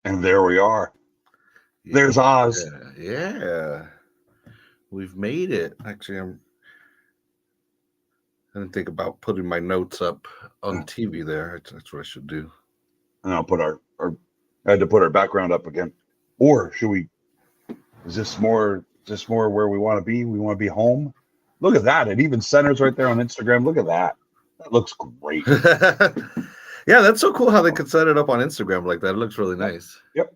And there we are. There's Oz. Yeah. We've made it. Actually, I didn't think about putting my notes up on TV there. That's what I should do. And I'll put our I had to put our background up again. Or should we? Is this more where we want to be? We want to be home. Look at that! It even centers right there on Instagram. Look at that. That looks great. Yeah, that's so cool how they could set it up on Instagram like that. It looks really nice. Yep.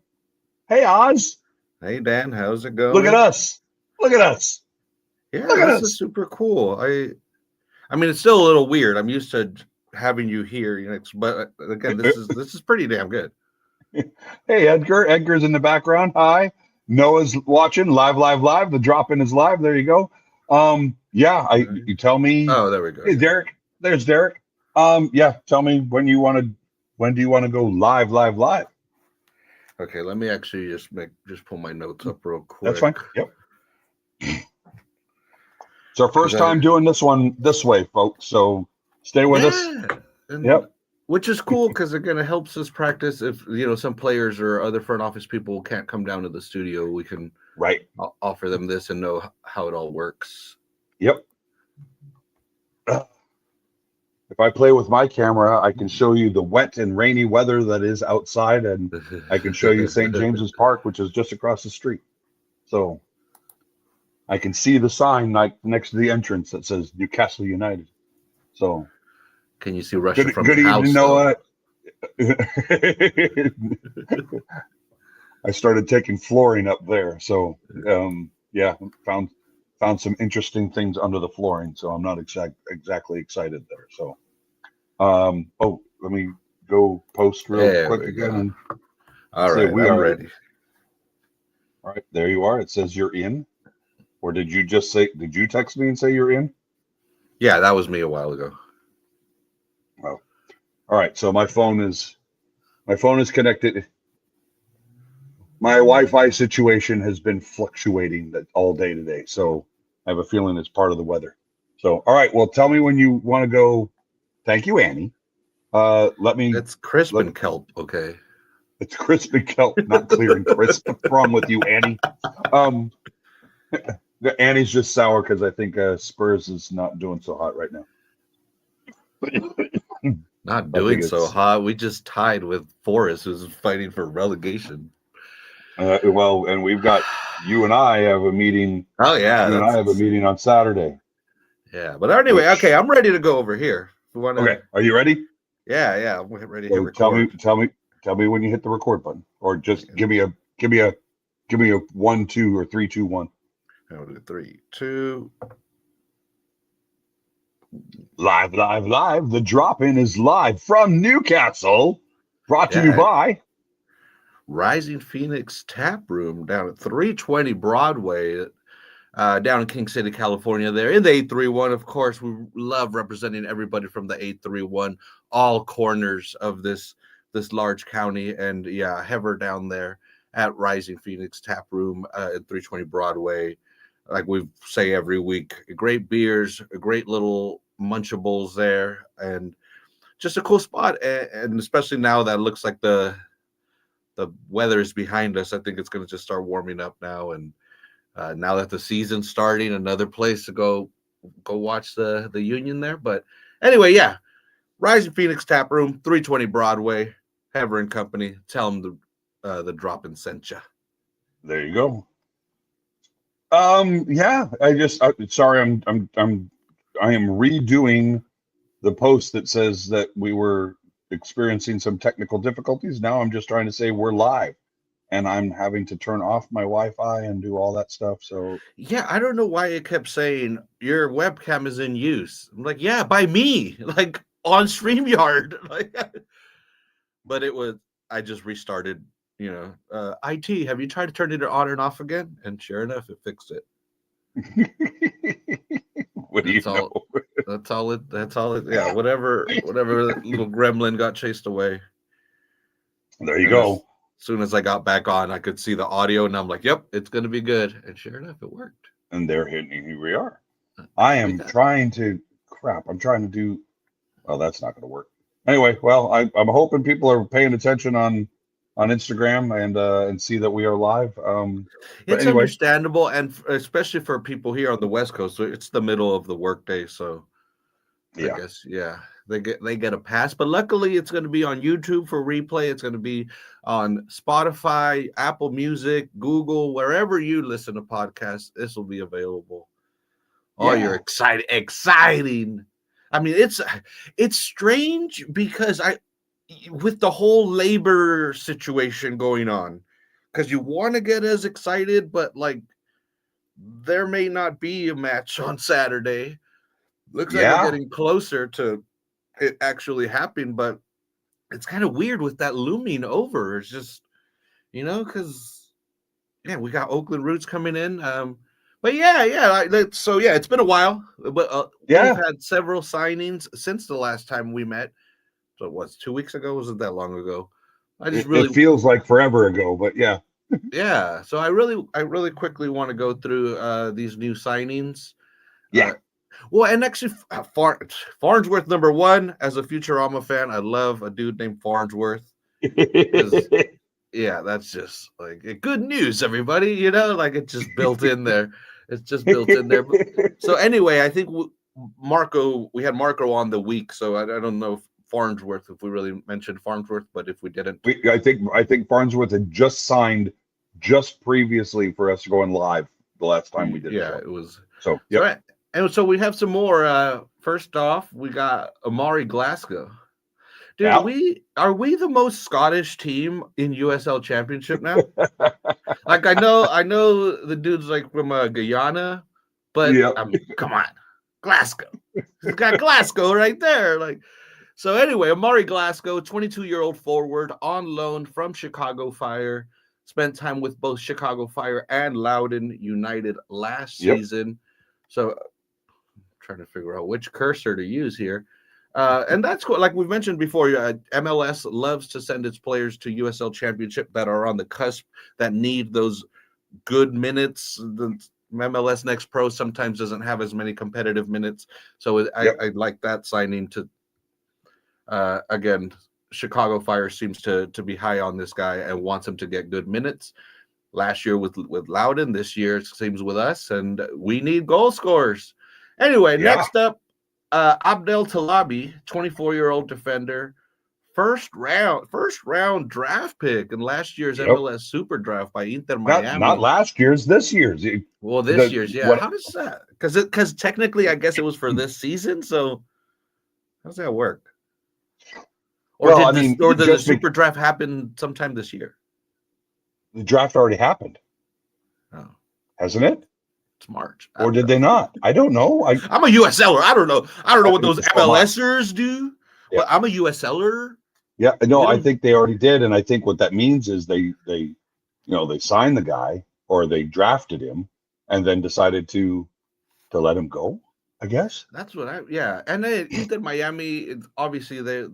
Hey Oz. Hey Dan, how's it going? Look at us. Look at us. Yeah, this is super cool. I mean, it's still a little weird. I'm used to having you here, but again, this is pretty damn good. Hey, Edgar. Edgar's in the background. Hi. Noah's watching live. The drop-in is live. There you go. Yeah, you tell me. Oh, there we go. Hey, Derek. There's Derek. Yeah, tell me when do you want to go live? Okay, let me actually just pull my notes up real quick. That's fine. Yep. It's our first time doing this one this way, folks. So stay with us. Yep. Which is cool because again, it helps us practice. If some players or other front office people can't come down to the studio, we can offer them this and know how it all works. Yep. If I play with my camera, I can show you the wet and rainy weather that is outside, and I can show you St. James's Park, which is just across the street. So I can see the sign next to the entrance that says Newcastle United. So can you see Russia from good the house? Good evening, Noah. I started taking flooring up there, so yeah, found some interesting things under the flooring. So I'm not exactly excited there. So, let me go post real quick again. All right, we are ready. All right, there you are. It says you're in. Or did you text me and say you're in? Yeah, that was me a while ago. Oh, all right. So my phone is connected. My Wi-Fi situation has been fluctuating all day today, so I have a feeling it's part of the weather. So, all right. Well, tell me when you want to go. Thank you, Annie. It's crisp and kelp, okay? It's crisp and kelp, not clear and crisp. What's wrong with you, Annie? Annie's just sour because I think Spurs is not doing so hot right now. Not doing so hot. We just tied with Forest, who's fighting for relegation. Well, and we've got you and I have a meeting. Oh yeah, you and I have a meeting on Saturday. Yeah, but anyway, okay, I'm ready to go over here. Okay, are you ready? Yeah, I'm ready to hit record. Tell me when you hit the record button, or just give me a 1, 2, or 3, 2, 1. I'll do 3, 2. Live. The drop-in is live from Newcastle. Brought to you by Rising Phoenix Tap Room down at 320 Broadway, down in King City, California. There in the 831. Of course, we love representing everybody from the 831, all corners of this large county. And yeah, Hever down there at Rising Phoenix Tap Room at 320 Broadway. Like we say every week, great beers, great little munchables there, and just a cool spot. And especially now that it looks like the weather is behind us, I think it's going to just start warming up now. And now that the season's starting, another place to go watch the Union there. But anyway, yeah, Rising Phoenix Tap Room, 320 Broadway, Hever and Company. Tell them the drop-in sent you. There you go. Yeah, sorry, I am redoing the post that says that we were experiencing some technical difficulties. Now I'm just trying to say we're live, and I'm having to turn off my Wi-Fi and do all that stuff. So yeah, I don't know why it kept saying your webcam is in use. I'm like, yeah, by me, like on StreamYard. Like, but I just restarted. IT, have you tried to turn it on and off again? And sure enough, it fixed it. What do you know? That's all it. Yeah, whatever little gremlin got chased away. There you go. As soon as I got back on, I could see the audio, and I'm like, "Yep, it's going to be good." And sure enough, it worked. And here we are. I'm trying to do. Well, that's not going to work. Anyway, well, I'm hoping people are paying attention on on Instagram and see that we are live. But It's anyway, understandable, and especially for people here on the West Coast, so it's the middle of the workday, so I yeah, guess they get a pass. But luckily, it's going to be on YouTube for replay. It's going to be on Spotify, Apple Music, Google, wherever you listen to podcasts. This will be available. Oh, you're yeah, exciting. I mean, it's strange because with the whole labor situation going on, because you want to get as excited, but like there may not be a match on Saturday. Looks like we're yeah, getting closer to it actually happening, but it's kind of weird with that looming over. It's just, because we got Oakland Roots coming in. But so it's been a while, but we've yeah. had several signings since the last time we met. So it was 2 weeks ago? Was it that long ago? I just It really, feels like forever ago, but yeah, yeah. So I really quickly want to go through these new signings. yeah. Uh, well, and actually, Farnsworth number one. As a Futurama fan, I love a dude named Farnsworth because that's just like good news, everybody. Like it's just built in there. It's just built in there. So anyway, I think we had Marco on the week, so I don't know if Farnsworth, if we really mentioned Farnsworth, but if we didn't, I think Farnsworth had just signed just previously for us going live the last time we did a show. it was. So So, yep. and so we have some more. First off, we got Amari Glasgow. Dude, Yeah. are we the most Scottish team in USL Championship now? Like I know the dude's like from Guyana, but Yep. come on, Glasgow. He's got Glasgow right there. Like so. Anyway, Amari Glasgow, 22-year-old forward on loan from Chicago Fire, spent time with both Chicago Fire and Loudoun United last season. So, I'm trying to figure out which cursor to use here. And that's cool. Like we've mentioned before, MLS loves to send its players to USL Championship that are on the cusp, that need those good minutes. The MLS Next Pro sometimes doesn't have as many competitive minutes. So I like that signing to, again, Chicago Fire seems to be high on this guy and wants him to get good minutes. Last year with Loudoun, this year it seems with us, and we need goal scorers. Anyway, next up, Abdel Talabi, 24-year-old defender, first round draft pick in last year's MLS Super Draft by Inter Miami. Not last year's, this year's. Well, this year's, yeah. How does that? Because technically, I guess it was for this season. So how does that work? Or did the Super Draft happen sometime this year? The draft already happened. Oh, hasn't it? It's March. Or did they not? I don't know. I'm a USLer. I don't know. I don't know what those MLSers do, but I'm a USLer. Yeah, no, I think they already did, and I think what that means is they signed the guy or they drafted him and then decided to let him go. I guess that's what and then Inter Miami, obviously they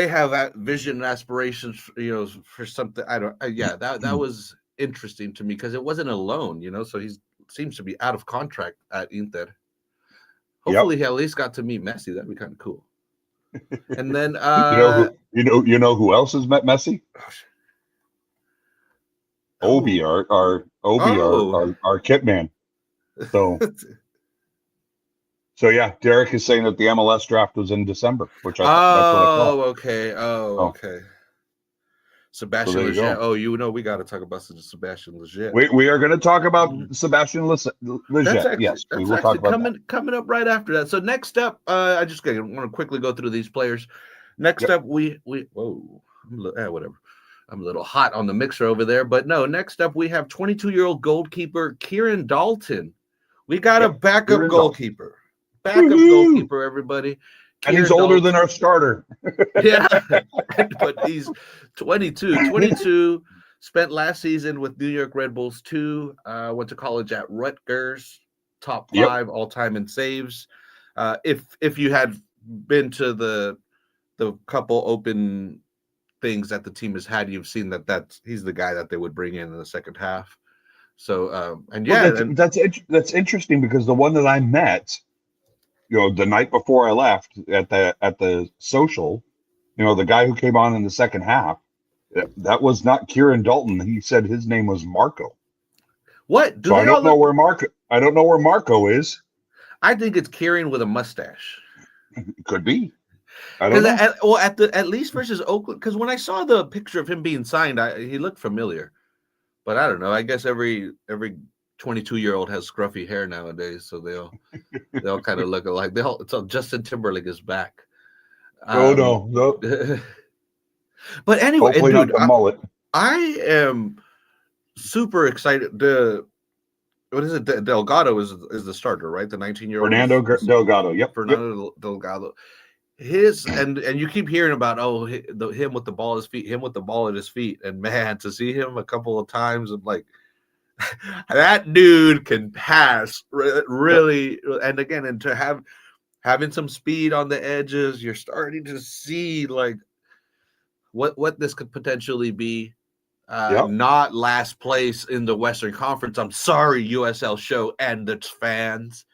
have that vision and aspirations, for something. I don't. That was interesting to me because it wasn't a loan, so he seems to be out of contract at Inter. Hopefully he at least got to meet Messi. That'd be kind of cool. And then you know who else has met Messi? Obi, our kit man. So yeah, Derek is saying that the MLS draft was in December, which that's what I thought. Okay. Okay. Sebastian Leggett. We got to talk about Sebastian Leggett. We are going to talk about Sebastian Leggett. Yes, we will talk about that. Coming up right after that. So next up, I just want to quickly go through these players. Next up, whatever. I'm a little hot on the mixer over there, but no. Next up, we have 22-year-old goalkeeper Kieran Dalton. We got a backup goalkeeper. Goalkeeper, everybody. And he's older than our starter. Yeah, but he's 22. Spent last season with New York Red Bulls 2. Went to college at Rutgers. Top 5 all-time in saves. If you had been to the couple open things that the team has had, you've seen that he's the guy that they would bring in the second half. So that's interesting because the one that I met, the night before I left at the social, the guy who came on in the second half, That was not Kieran Dalton. He said his name was Marco. What? Do So they I don't all know look? where Marco. I don't know where Marco is. I think it's Kieran with a mustache. It could be. I don't Because know. at least versus Oakland, because when I saw the picture of him being signed, he looked familiar. But I don't know. I guess every 22-year-old has scruffy hair nowadays, so they'll kind of look alike. So Justin Timberlake is back. Oh Um, no. but anyway, and Hopefully not dude, the mullet. I am super excited. What is it? Delgado is the starter, right? The 19-year-old Fernando is Delgado. Yep. Fernando Delgado. His and you keep hearing about him with the ball at his feet, him with the ball at his feet, and man, to see him a couple of times, I'm like, that dude can pass really. And again, and to having some speed on the edges, you're starting to see like what this could potentially be. Yep. Not last place in the Western Conference. I'm sorry, USL show and its fans.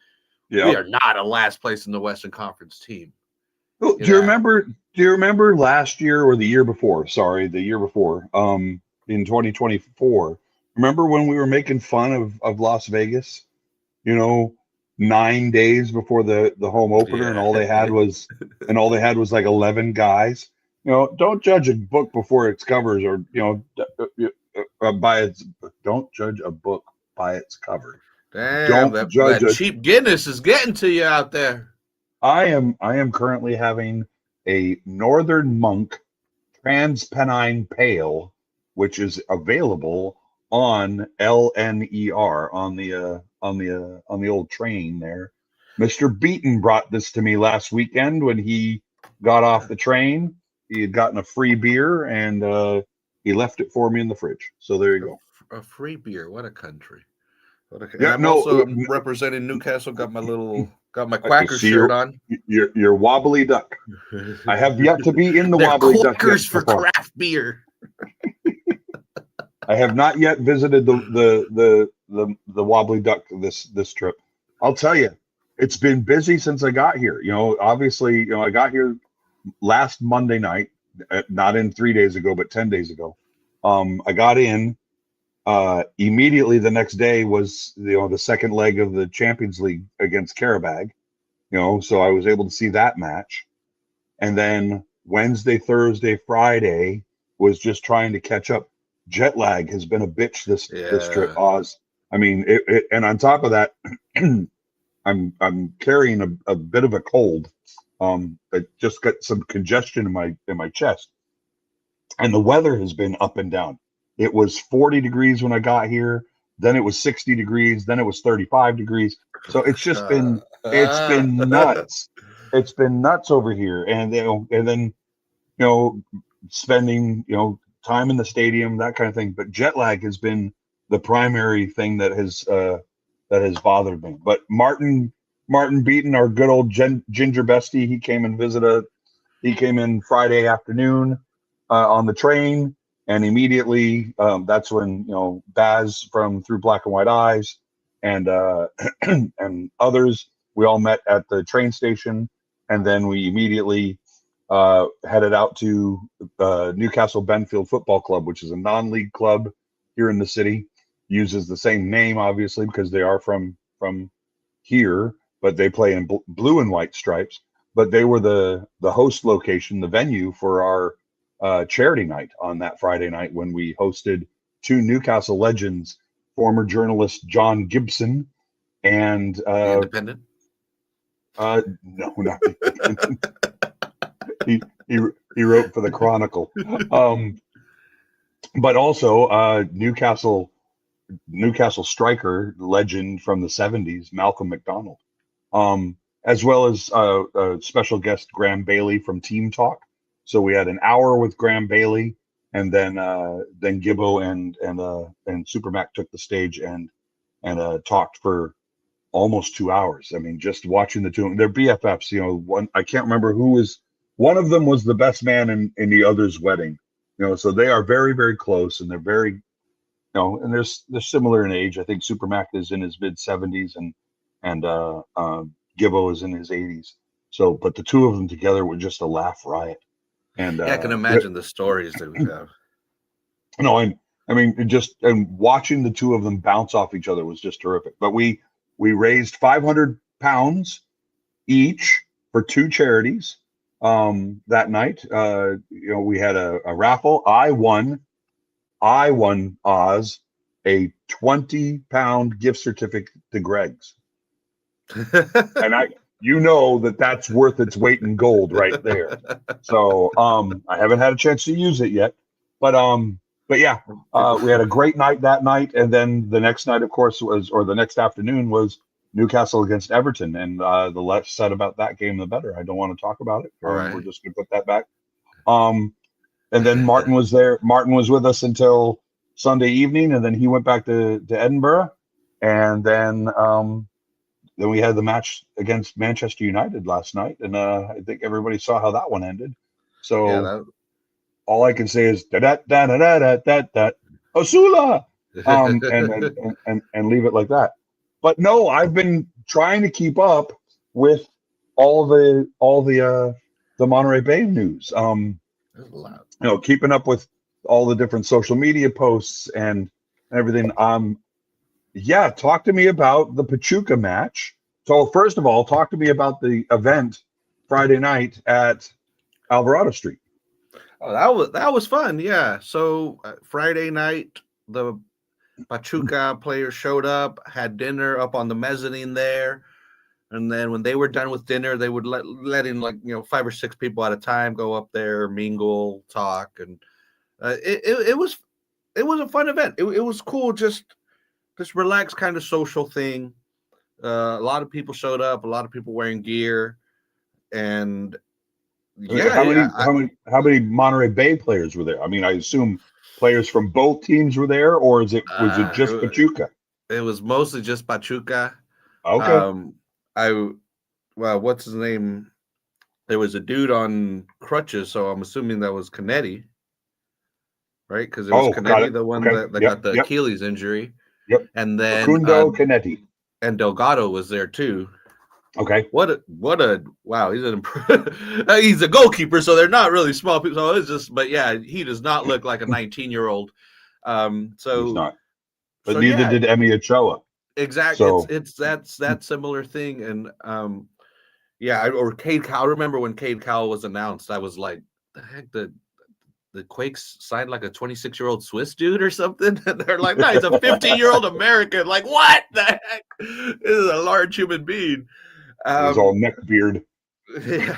We Yep. are not a last place in the Western Conference team. Oh, do you remember? Do you remember last year or the year before? Sorry, the year before. In 2024. Remember when we were making fun of Las Vegas? 9 days before the home opener, and Yeah. all they had was like 11 guys. Don't judge a book before its covers, or by its. Don't judge a book by its cover. Damn, Don't judge that a. cheap Guinness is getting to you out there. I am currently having a Northern Monk Transpennine Pale, which is available on LNER on the old train there. Mr. Beaton brought this to me last weekend when he got off the train. He had gotten a free beer, and he left it for me in the fridge. So there you go. A free beer. What a country. And Yeah, I'm no, also representing Newcastle. Got my I Quacker see shirt on. your wobbly duck. I have yet to be in the They're wobbly duck yet Quakers so for far. craft beer. I have not yet visited the wobbly duck this trip. I'll tell you, it's been busy since I got here. Obviously, I got here last Monday night, not in 3 days ago, but 10 days ago. I got in immediately. The next day was the second leg of the Champions League against Karabag. So I was able to see that match, and then Wednesday, Thursday, Friday was just trying to catch up. Jet lag has been a bitch this trip, Oz. I mean, and on top of that, I'm carrying a bit of a cold. I just got some congestion in my chest, and the weather has been up and down. It was 40 degrees when I got here, then it was 60 degrees, then it was 35 degrees. So it's been nuts. It's been nuts over here, and then spending time in the stadium, that kind of thing. But jet lag has been the primary thing that has bothered me. But Martin Beaton, our good old ginger bestie, he came and visited. He came in Friday afternoon on the train, and immediately that's when Baz from Through Black and White Eyes and and others, we all met at the train station, and then we immediately headed out to Newcastle Benfield Football Club, which is a non-league club here in the city. Uses the same name, obviously, because they are from here, but they play in blue and white stripes. But they were the host location, the venue for our charity night on that Friday night, when we hosted two Newcastle legends, former journalist John Gibson and The Independent. No, not the Independent. He wrote for the Chronicle, but also Newcastle striker legend from the 70s, Malcolm McDonald, as well as special guest Graham Bailey from Team Talk. So we had an hour with Graham Bailey, and then Gibbo and Super Mac took the stage and talked for almost 2 hours. I mean, just watching the two, they're BFFs. One, I can't remember who was. One of them was the best man in the other's wedding. So they are very, very close, and they're very, and they're similar in age. I think Super Mac is in his mid 70s, and Gibbo is in his 80s. So, but the two of them together were just a laugh riot. And I can imagine the stories that we have. No, I mean, and watching the two of them bounce off each other was just terrific. But we raised 500 pounds each for two charities that night. We had a raffle. I won Oz a 20-pound gift certificate to Greg's, and that's worth its weight in gold right there. So I haven't had a chance to use it yet, but yeah, we had a great night that night, and then the next night, of course, the next afternoon was Newcastle against Everton, and the less said about that game, the better. I don't want to talk about it. Right. We're just going to put that back. And then Martin was there. Martin was with us until Sunday evening, and then he went back to Edinburgh, and then we had the match against Manchester United last night, and I think everybody saw how that one ended. So Yeah, all I can say is da da da da da da da Osula, and leave it like that. But no, I've been trying to keep up with all the Monterey Bay news. there's a lot. Keeping up with all the different social media posts and everything. Yeah, talk to me about the Pachuca match. So first of all, talk to me about the event Friday night at Alvarado Street. Oh, that was fun. Yeah. So Friday night, the Pachuca players showed up, had dinner up on the mezzanine there, and then when they were done with dinner, they would let in 5 or 6 people at a time go up there, mingle, talk, and it was a fun event. It was cool, just this relaxed kind of social thing. A lot of people showed up, a lot of people wearing gear, and yeah, how many Monterey Bay players were there? I mean, I assume players from both teams were there, or was it just Pachuca? It was mostly just Pachuca. Okay. What's his name? There was a dude on crutches, so I'm assuming that was Canetti, right? Because it was Canetti, the one that got the Achilles injury. Yep. And then Facundo Canetti and Delgado was there too. Okay. What a wow! He's a goalkeeper, so they're not really small people. So it's just, but yeah, he does not look like a 19-year-old. So he's not. But neither did Emi Ochoa. Exactly. So, it's that similar thing, and or Cade Cowell. I remember when Cade Cowell was announced, I was like, the heck, the Quakes signed like a 26-year-old Swiss dude or something. And they're like, no, he's a 15-year-old American. Like, what the heck? This is a large human being. It was all neck beard. Yeah.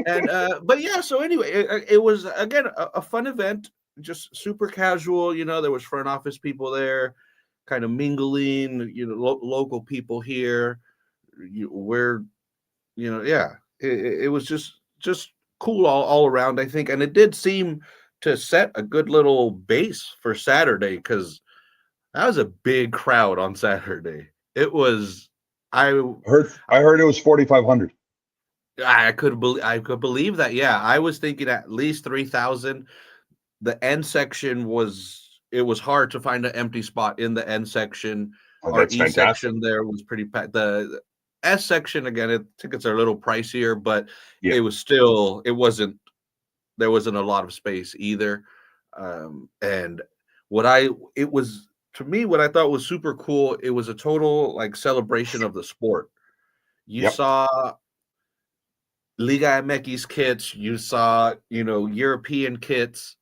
And but yeah, so anyway, it was again a fun event, just super casual. There was front office people there, kind of mingling. Local people here. It was just cool all around, I think, and it did seem to set a good little base for Saturday, because that was a big crowd on Saturday. It was. I heard it was 4,500. I could believe that. Yeah, I was thinking at least 3,000. The end section was hard to find an empty spot in the end section. Our E fantastic. Section there was pretty packed. The S section, again, tickets are a little pricier, but it was still, there wasn't a lot of space either. And what I thought was super cool, it was a total celebration of the sport. You saw Liga MX kits, you saw, European kits,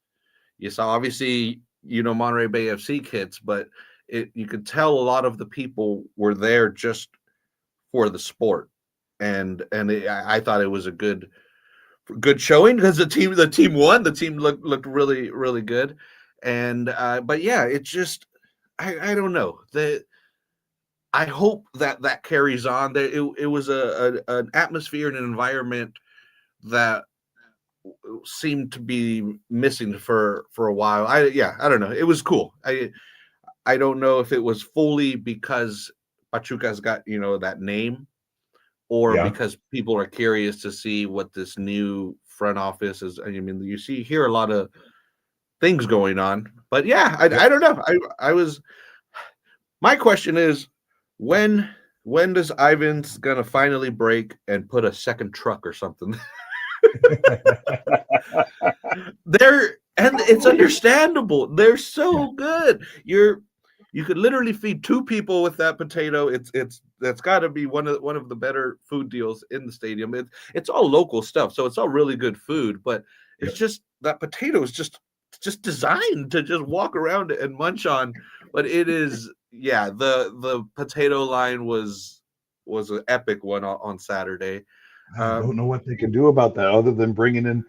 you saw obviously, Monterey Bay FC kits, but you could tell a lot of the people were there just for the sport. And I thought it was a good showing, because the team won. The team looked really, really good. And but yeah, it's just I don't know. I hope that carries on. It was an atmosphere and an environment that seemed to be missing for a while. I don't know. It was cool. I don't know if it was fully because Pachuca's got that name, or because people are curious to see what this new front office is. I mean, you hear a lot of things going on, but yeah, I don't know. I was. My question is, when does Ivan's gonna finally break and put a second truck or something? And it's understandable. They're so good. You could literally feed two people with that potato. It's that's got to be one of the better food deals in the stadium. It's all local stuff, so it's all really good food. But it's Yep. just that potato is just designed to just walk around and munch on. But it is, yeah. The potato line was an epic one on Saturday. I don't know what they can do about that other than bringing in,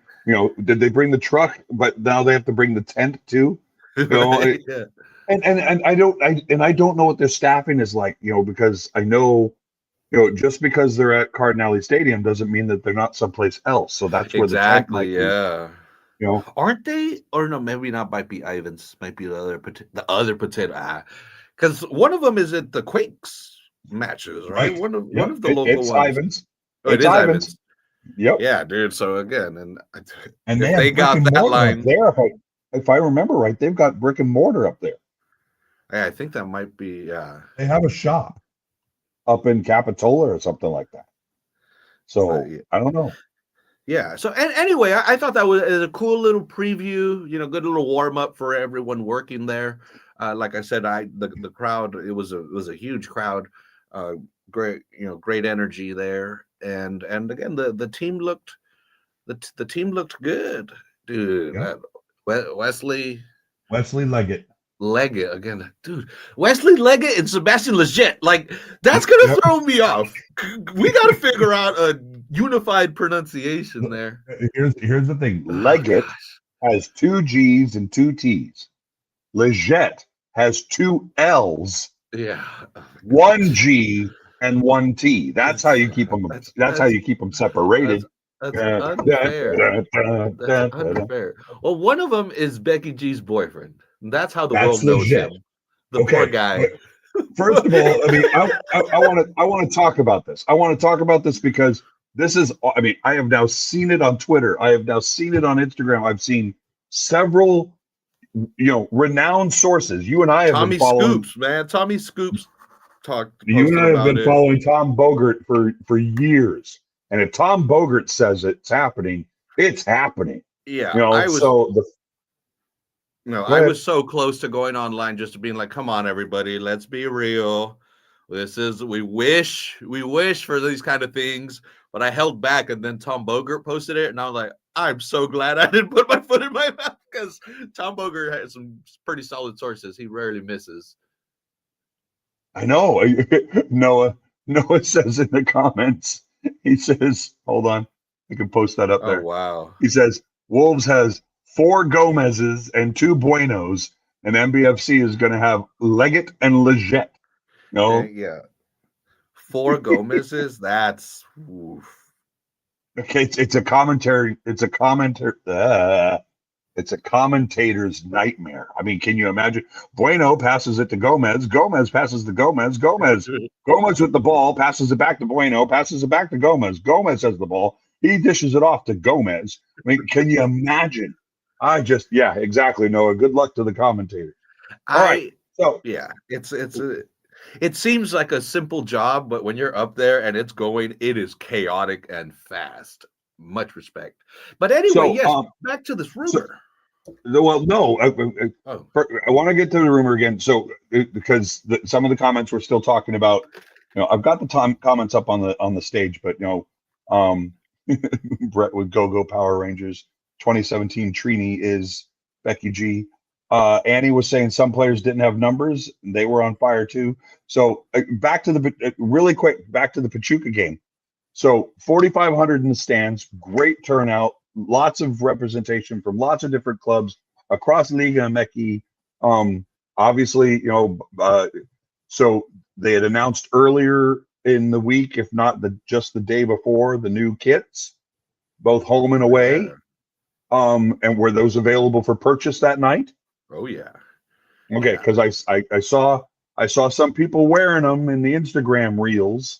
did they bring the truck, but now they have to bring the tent too? Right? Yeah. And I don't know what their staffing is like, because I know, just because they're at Cardinale Stadium doesn't mean that they're not someplace else. So that's where the tent Exactly. might be, Yeah. you know. Aren't they? Or no, maybe not. Might be Ivans. Might be the other potato. Because one of them is at the Quakes matches, right? Right. One Yep. of the local It's ones. Ivans. Oh, it It's is Ivans. Ivans. Yep. Yeah, dude. So again, and And they if have they brick got and that mortar up line, there. If I remember right, they've got brick and mortar up there. yeah, I think that might be. Yeah. They have a shop. Up in Capitola or something like that. So Yeah. I don't know. Yeah. So and anyway, I thought that was a cool little preview. Good little warm up for everyone working there. Like I said, the crowd, it was a huge crowd. Great, great energy there. And again, the team looked the team looked good, dude. Yep. Wesley Leggett. Leggett again, dude. Wesley Leggett and Sebastian Leggett, like that's gonna Yep. throw me off. We got to figure out a unified pronunciation there. Here's the thing. Leggett has 2 G's and 2 T's. Leggett has 2 L's, Yeah, 1 G and 1 T. That's how you keep them. That's how you keep them separated. That's unfair. That's unfair. Well, one of them is Becky G's boyfriend. That's how the That's world knows legit. him. The poor guy. First of all, I mean, I want to talk about this. I want to talk about this because this is. I mean, I have now seen it on Twitter. I have now seen it on Instagram. I've seen several, renowned sources. You and I have Tommy been following. Scoops, man. Tommy Scoops talked. You and I have been it. following Tom Bogert for years, and if Tom Bogert says it's happening, it's happening. Yeah, I was so close to going online just to being like, come on, everybody, let's be real. We wish for these kind of things, but I held back, and then Tom Bogert posted it, and I was like, I'm so glad I didn't put my foot in my mouth because Tom Bogert has some pretty solid sources. He rarely misses. I know. Noah says in the comments, he says, hold on, I can post that up there. Oh, wow. He says, Wolves has 4 Gomez's and 2 Buenos, and MBFC is going to have Leggett and Leggett. No? Yeah. 4 Gomez's, that's... Oof. Okay, it's a commentary. It's a commentator's nightmare. I mean, can you imagine? Bueno passes it to Gomez. Gomez passes to Gomez. Gomez with the ball passes it back to Bueno. Passes it back to Gomez. Gomez has the ball. He dishes it off to Gomez. I mean, can you imagine? Yeah, exactly, Noah. Good luck to the commentators. All right. So yeah, it seems like a simple job, but when you're up there and it's going, it is chaotic and fast. Much respect. But anyway, back to this rumor. I want to get to the rumor again. So because some of the comments we're still talking about, I've got the comments up on the stage, but Brett with Go Power Rangers 2017 Trini is Becky G. Annie was saying some players didn't have numbers. They were on fire too. So back to the Pachuca game. So 4,500 in the stands, great turnout, lots of representation from lots of different clubs across Liga MX. Obviously, so they had announced earlier in the week, if not just the day before, the new kits, both home and away. And were those available for purchase that night? Oh yeah. Okay, because I saw some people wearing them in the Instagram reels,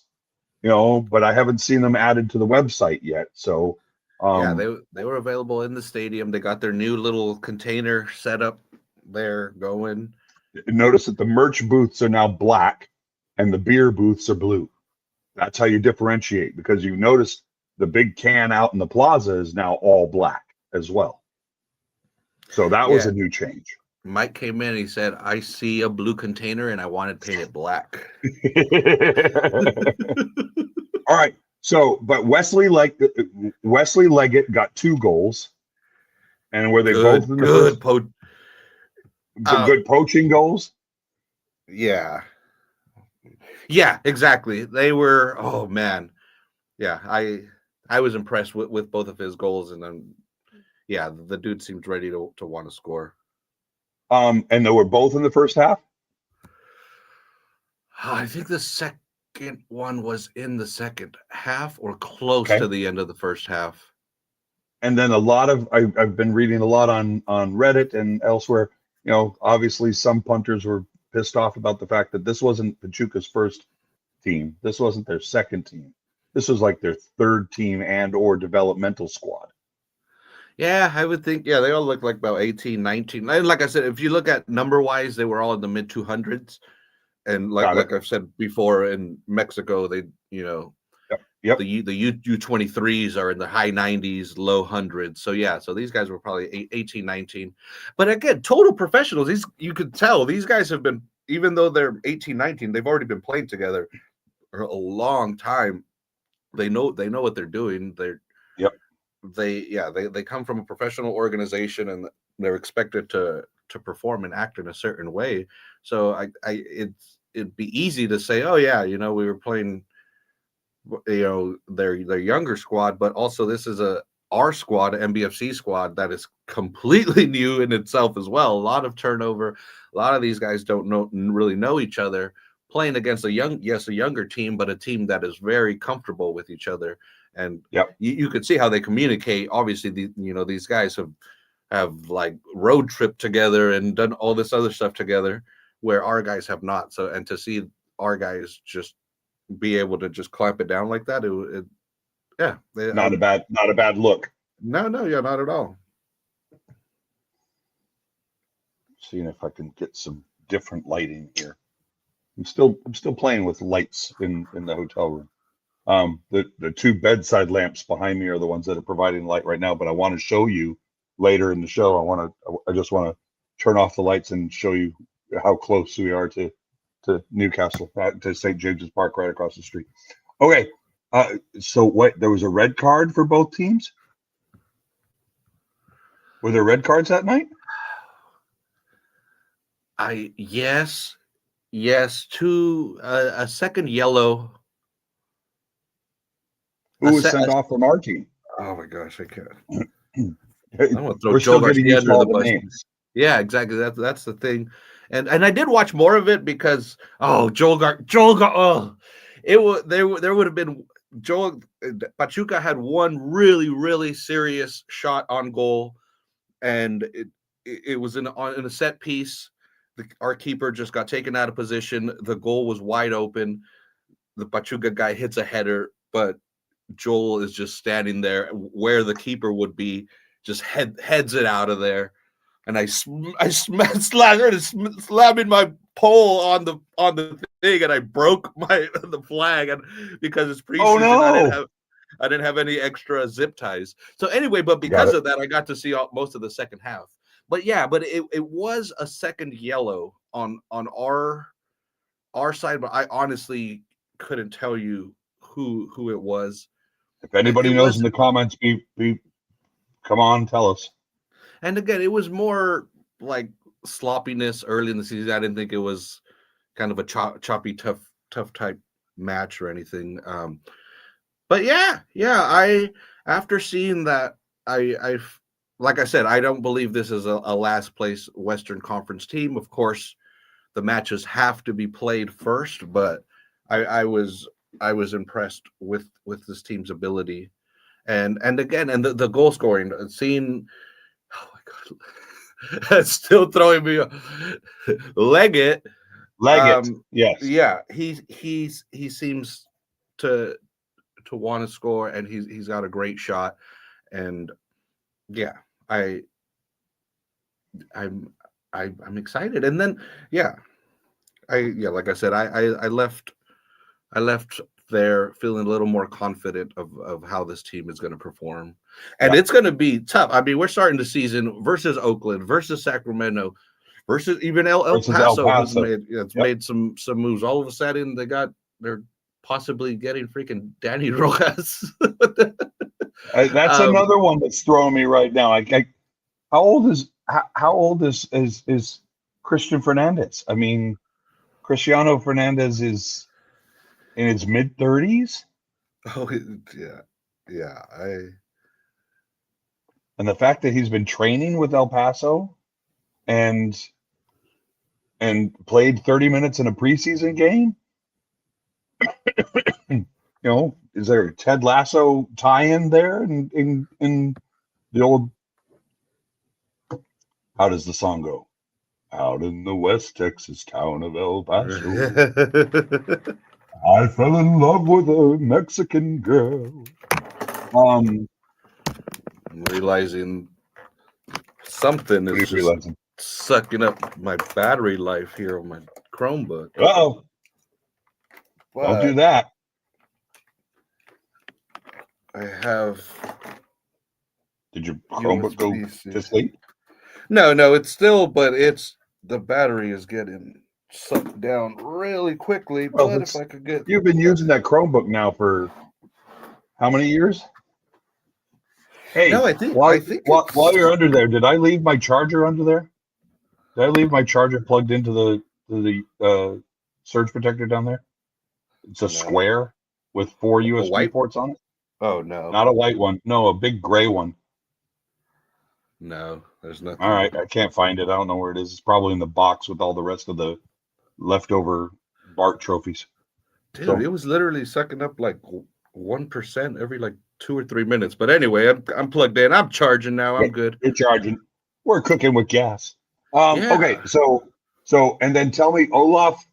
but I haven't seen them added to the website yet. So they were available in the stadium. They got their new little container set up there going. Notice that the merch booths are now black and the beer booths are blue. That's how you differentiate, because you notice the big can out in the plaza is now all black as well. So that was Yeah. a new change. Mike came in. He said, "I see a blue container, and I want it painted black." All right. So, but Wesley Leggett got 2 goals, and were they both in the first? Uh, Good poaching goals. yeah, exactly. They were. Oh man, yeah. I was impressed with both of his goals, and then yeah, the dude seemed ready to want to score. And they were both in the first half. I think the second one was in the second half or close Okay. to the end of the first half. And then I've been reading a lot on Reddit and elsewhere. You know, obviously some punters were pissed off about the fact that this wasn't Pachuca's first team. This wasn't their second team. This was like their third team and or developmental squad. Yeah, I would think, yeah, they all look like about 18, 19. And like I said, if you look at number-wise, they were all in the mid-200s. And like I've said before, in Mexico, they, you know, Yep. the U23s are in the high 90s, low hundreds. So yeah, so these guys were probably 18, 19. But again, total professionals. You could tell these guys have been, even though they're 18, 19, they've already been playing together for a long time. They know what they're doing. They come from a professional organization, and they're expected to perform and act in a certain way. So it'd be easy to say, oh yeah, you know, we were playing, you know, their younger squad, but also this is our squad, MBFC squad, that is completely new in itself as well. A lot of turnover. A lot of these guys don't really know each other, playing against a younger team, but a team that is very comfortable with each other. And you could see how they communicate. Obviously, these guys have like road trip together and done all this other stuff together, where our guys have not. So, and to see our guys just be able to just clamp it down like that, Not a bad look. No, not at all. Seeing if I can get some different lighting here. I'm still playing with lights in the hotel room. The 2 bedside lamps behind me are the ones that are providing light right now, but I want to show you later in the show. I just want to turn off the lights and show you how close we are to Newcastle, to St. James's Park, right across the street. Okay. So what? There was a red card for both teams? Were there red cards that night? Yes, to a second yellow. Who was sent off from our team? Oh my gosh, I can't. I'm gonna throw Joel Garcia under the bus. Names. Yeah, exactly. That's the thing, and I did watch more of it because there would have been Pachuca had one really serious shot on goal, and it was in a set piece. Our keeper just got taken out of position. The goal was wide open. The Pachuca guy hits a header, but Joel is just standing there where the keeper would be, just heads it out of there. And I started slamming my pole on the thing, and I broke the flag, and because it's preseason, I didn't have any extra zip ties. So anyway, but because of that, I got to see most of the second half. But yeah, it was a second yellow on our side, but I honestly couldn't tell you who it was. If anybody knows in the comments, come on, tell us. And again, it was more like sloppiness early in the season. I didn't think it was kind of a choppy, tough type match or anything. But yeah, I after seeing that, I like I said, I don't believe this is a last place Western Conference team. Of course, the matches have to be played first, but I was impressed with this team's ability, and again, and the goal scoring, seeing, oh my god, that's still throwing me Leggett, yes, yeah, he seems to want to score, and he's got a great shot, and yeah, I'm excited, and then like I said, I left there feeling a little more confident of how this team is going to perform. And it's going to be tough. I mean, we're starting the season versus Oakland, versus Sacramento, versus even El Paso, who's made some moves. All of a sudden, they're possibly getting freaking Danny Rojas. That's another one that's throwing me right now. How old is Christian Fernandez? I mean, Cristiano Fernandez is in his mid-30s. Oh, yeah. And the fact that he's been training with El Paso and played 30 minutes in a preseason game. Is there a Ted Lasso tie-in there in the old? How does the song go? Out in the West Texas town of El Paso, I fell in love with a Mexican girl. I'm realizing something is just sucking up my battery life here on my Chromebook. Uh-oh. Don't do that. I have. Did your Chromebook go to sleep? No, it's still, but the battery is getting sucked down really quickly. Well, but if I could get. You've been using that Chromebook now for how many years? Hey, no, I think while you're under there, did I leave my charger under there? Did I leave my charger plugged into the surge protector down there? It's a square with 4 USB ports on it. Oh no, not a white one. No, a big gray one. No, there's nothing. All right, I can't find it. I don't know where it is. It's probably in the box with all the rest of the leftover Bart trophies. Dude, it was literally sucking up like 1% every like 2 or 3 minutes. But anyway, I'm plugged in. I'm charging now. I'm good. You're charging. We're cooking with gas. Okay, so and then tell me, Olaf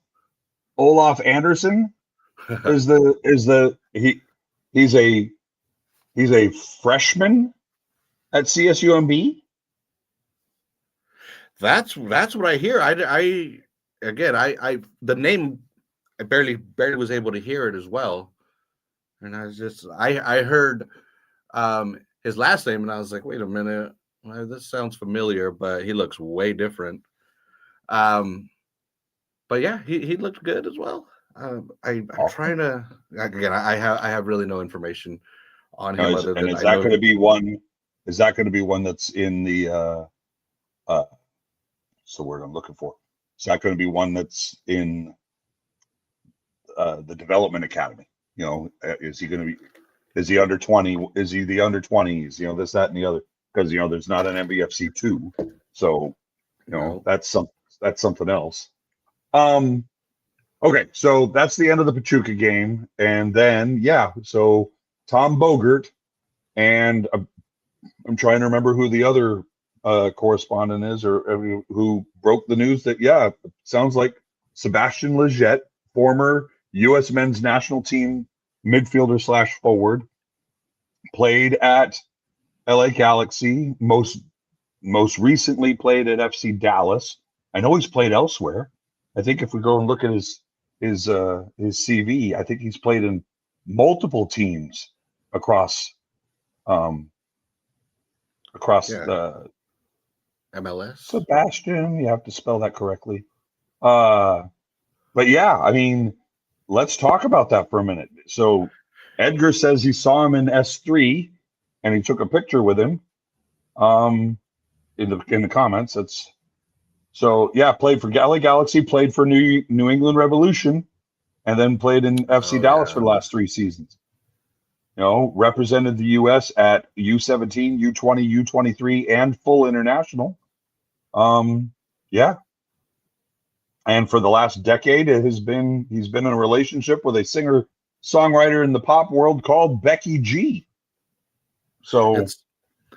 Anderson he's a freshman at CSUMB. That's what I hear. I the name, I barely was able to hear it as well, and I heard his last name, and I was like, wait a minute, this sounds familiar, but he looks way different. But yeah, he looked good as well. I'm trying to I have really no information on him other than is that going to be one? Is that going to be one that's in the what's the word I'm looking for? Is that going to be one that's in the development academy? Is he going to be? Is he under 20? Is he the under 20s? This, that, and the other. Because there's not an MBFC 2, so that's something else. Okay, so that's the end of the Pachuca game, and then so Tom Bogert, and I'm trying to remember who the other correspondent is, or who broke the news that sounds like Sebastian Lletget, former U.S. men's national team midfielder / forward, played at LA Galaxy, most recently played at FC Dallas. I know he's played elsewhere. I think if we go and look at his CV, I think he's played in multiple teams across the MLS. Sebastian, you have to spell that correctly. But I mean, let's talk about that for a minute. So Edgar says he saw him in S3 and he took a picture with him. In the comments, played for LA Galaxy, played for New England Revolution, and then played in FC Dallas for the last 3 seasons. Represented the U.S. at U17, U20, U23, and full international. And for the last decade, he's been in a relationship with a singer-songwriter in the pop world called Becky G. So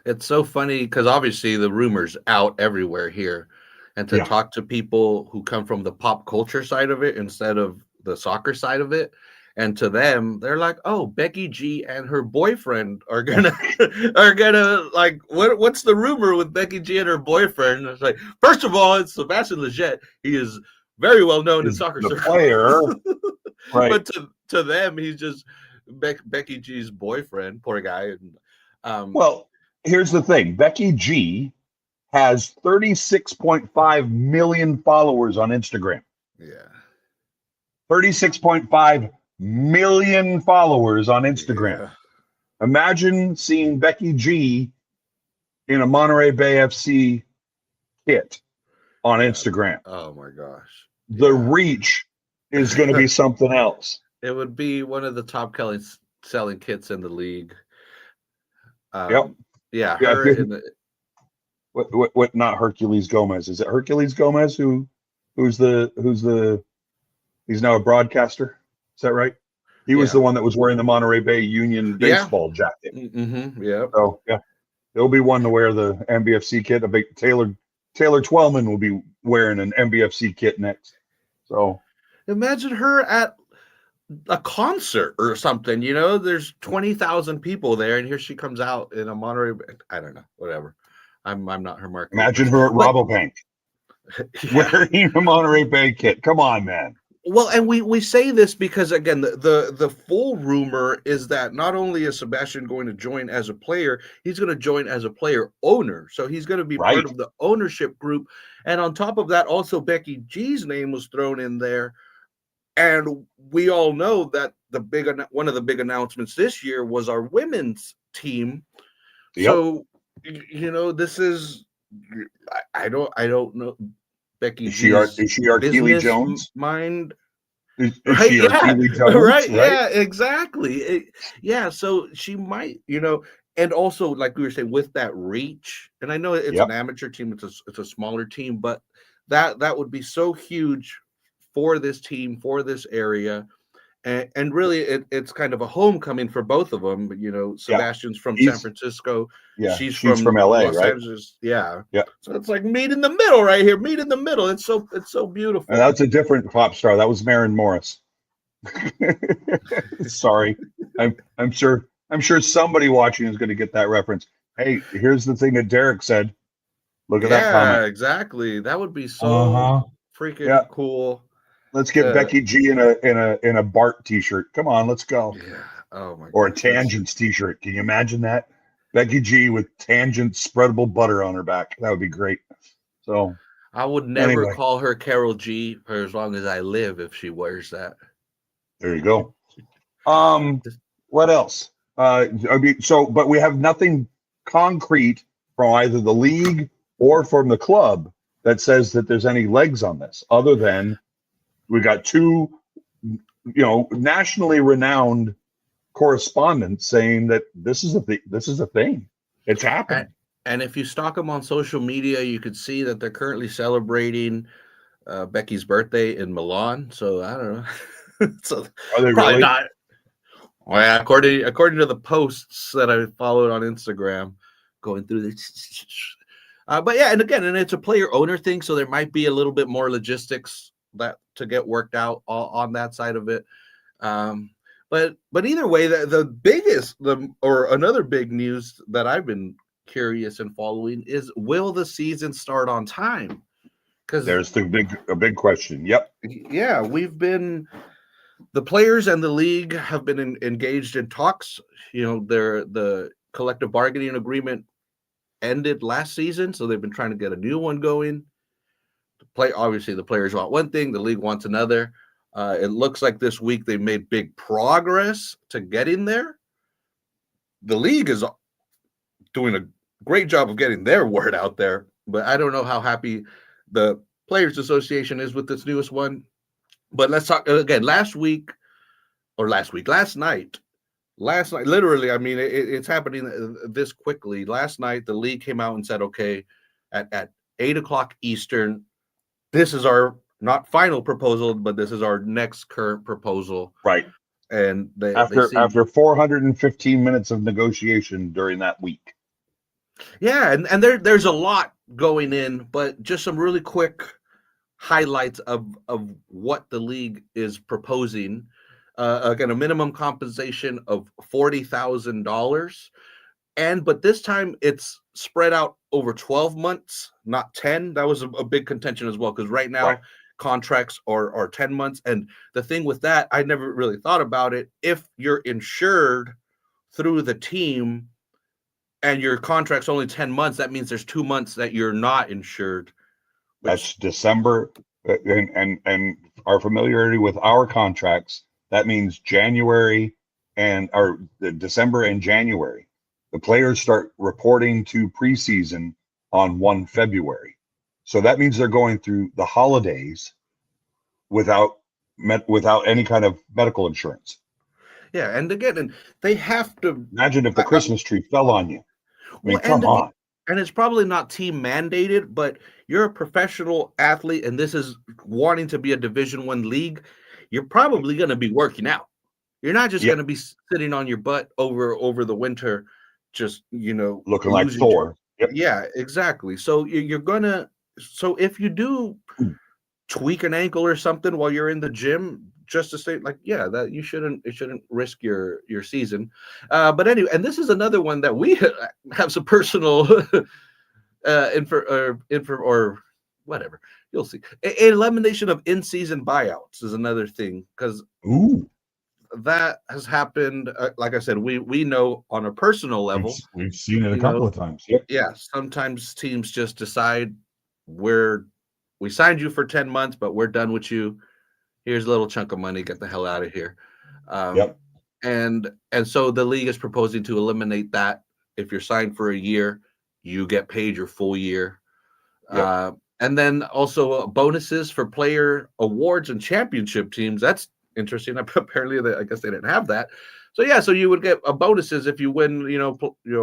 it's so funny because obviously the rumors out everywhere here, and to talk to people who come from the pop culture side of it instead of the soccer side of it, and to them they're like, oh, Becky G and her boyfriend are gonna like, what's the rumor with Becky G and her boyfriend? It's like, first of all, it's Sebastian Lletget. He is very well known in soccer circles. Player, right? But to them, he's just Becky G's boyfriend. Poor guy. And Well, here's the thing. Becky G has 36.5 million followers on Instagram. yeah, 36.5 million followers on Instagram. yeah. Imagine seeing Becky G in a Monterey Bay FC kit on Instagram. Oh my gosh. The reach is going to be something else. It would be one of the top selling kits in the league. Yep. Yeah, Yeah, her in the What? Not Hercules Gomez. Is it Hercules Gomez who's he's now a broadcaster? Is that right? He was the one that was wearing the Monterey Bay Union baseball jacket. Mm-hmm. Yeah. So yeah, there'll be one to wear the MBFC kit. I think Taylor Twellman will be wearing an MBFC kit next. So imagine her at a concert or something. You know, there's 20,000 people there, and here she comes out in a Monterey. I don't know, whatever. I'm not her marketing. imagine her at Rabobank wearing a Monterey Bay kit. Come on, man. Well, and we say this because again, the full rumor is that not only is Sebastian going to join as a player, he's going to join as a player owner. So he's going to be part of the ownership group. And on top of that, also Becky G's name was thrown in there. And we all know that one of the big announcements this year was our women's team. Yep. So you know, this is I don't know. Becky, is she our Keely Jones? Mind, is she our Keely Jones? Right? Yeah, exactly. So she might, you know, and also like we were saying with that reach, and I know it's an amateur team, it's a smaller team, but that would be so huge for this team, for this area. And really, it's kind of a homecoming for both of them. You know, Sebastian's from San Francisco. Yeah, she's from LA, Los Angeles. Yeah. Yeah. So it's like meet in the middle right here. Meet in the middle. It's so beautiful. And that's a different pop star. That was Maren Morris. Sorry, I'm sure somebody watching is going to get that reference. Hey, here's the thing that Derek said. Look at that comment. Yeah, exactly. That would be so freaking cool. Let's get Becky G in a Bart t-shirt. Come on, let's go. Yeah. Oh my god. Or a Tangents t-shirt. Can you imagine that? Becky G with Tangents spreadable butter on her back. That would be great. So I would never call her Carol G for as long as I live if she wears that. There you go. What else? But we have nothing concrete from either the league or from the club that says that there's any legs on this, other than we got two, nationally renowned correspondents saying that this is a thing. It's happening. And if you stalk them on social media, you could see that they're currently celebrating Becky's birthday in Milan. So I don't know. So are they really? Not. Well, yeah, according to the posts that I followed on Instagram, going through this. But yeah, and it's a player owner thing, so there might be a little bit more logistics that to get worked out on that side of it. But either way, another big news that I've been curious and following is, will the season start on time? Because there's a big question. Yep. Yeah, the players and the league have been engaged in talks. You know, the collective bargaining agreement ended last season, so they've been trying to get a new one going. Obviously, the players want one thing, the league wants another. It looks like this week they made big progress to getting there. The league is doing a great job of getting their word out there, but I don't know how happy the Players Association is with this newest one. But let's talk again. Last night, literally, I mean, it's happening this quickly. Last night, the league came out and said, okay, at 8:00 Eastern, this is our not final proposal, but this is our next current proposal. Right. And after 415 minutes of negotiation during that week. Yeah, and there's a lot going in, but just some really quick highlights of what the league is proposing. Again, a minimum compensation of $40,000, but this time it's spread out over 12 months, not 10. That was a big contention as well, because right now contracts or 10 months. And the thing with that, I never really thought about it. If you're insured through the team and your contract's only 10 months, that means there's 2 months that you're not insured. That's December, and our familiarity with our contracts, that means January or December and January. The players start reporting to preseason on 1 February. So that means they're going through the holidays without any kind of medical insurance. Yeah, and again, they have to imagine if the Christmas tree fell on you. I mean, come on. And it's probably not team mandated, but you're a professional athlete, and this is wanting to be a Division I league. You're probably going to be working out. You're not just going to be sitting on your butt over the winter, just looking like Thor. Yeah, exactly. So you're gonna. So if you do tweak an ankle or something while you're in the gym, just to say, like, yeah, that you shouldn't risk your season. But anyway, and this is another one that we have some personal info or whatever. You'll see. Elimination of in-season buyouts is another thing, because that has happened. Like I said, we know on a personal level. We've seen it a couple of times. Yeah, sometimes teams just decide we signed you for 10 months, but we're done with you. Here's a little chunk of money. Get the hell out of here. And so the league is proposing to eliminate that. If you're signed for a year, you get paid your full year. And then also bonuses for player awards and championship teams. That's interesting. Apparently, I guess they didn't have that. So yeah, so you would get bonuses if you win,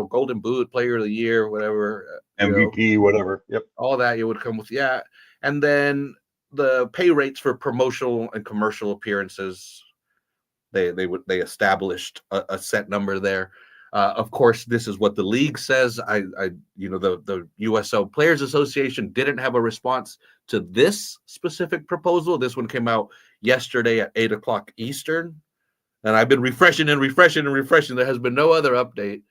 Golden Boot, Player of the Year, whatever, MVP, whatever. Yep, all that you would come with. Yeah, and then the pay rates for promotional and commercial appearances. They established a set number there. Of course, this is what the league says. The USO Players Association didn't have a response to this specific proposal. This one came out yesterday at 8:00 Eastern, and I've been refreshing. There has been no other update.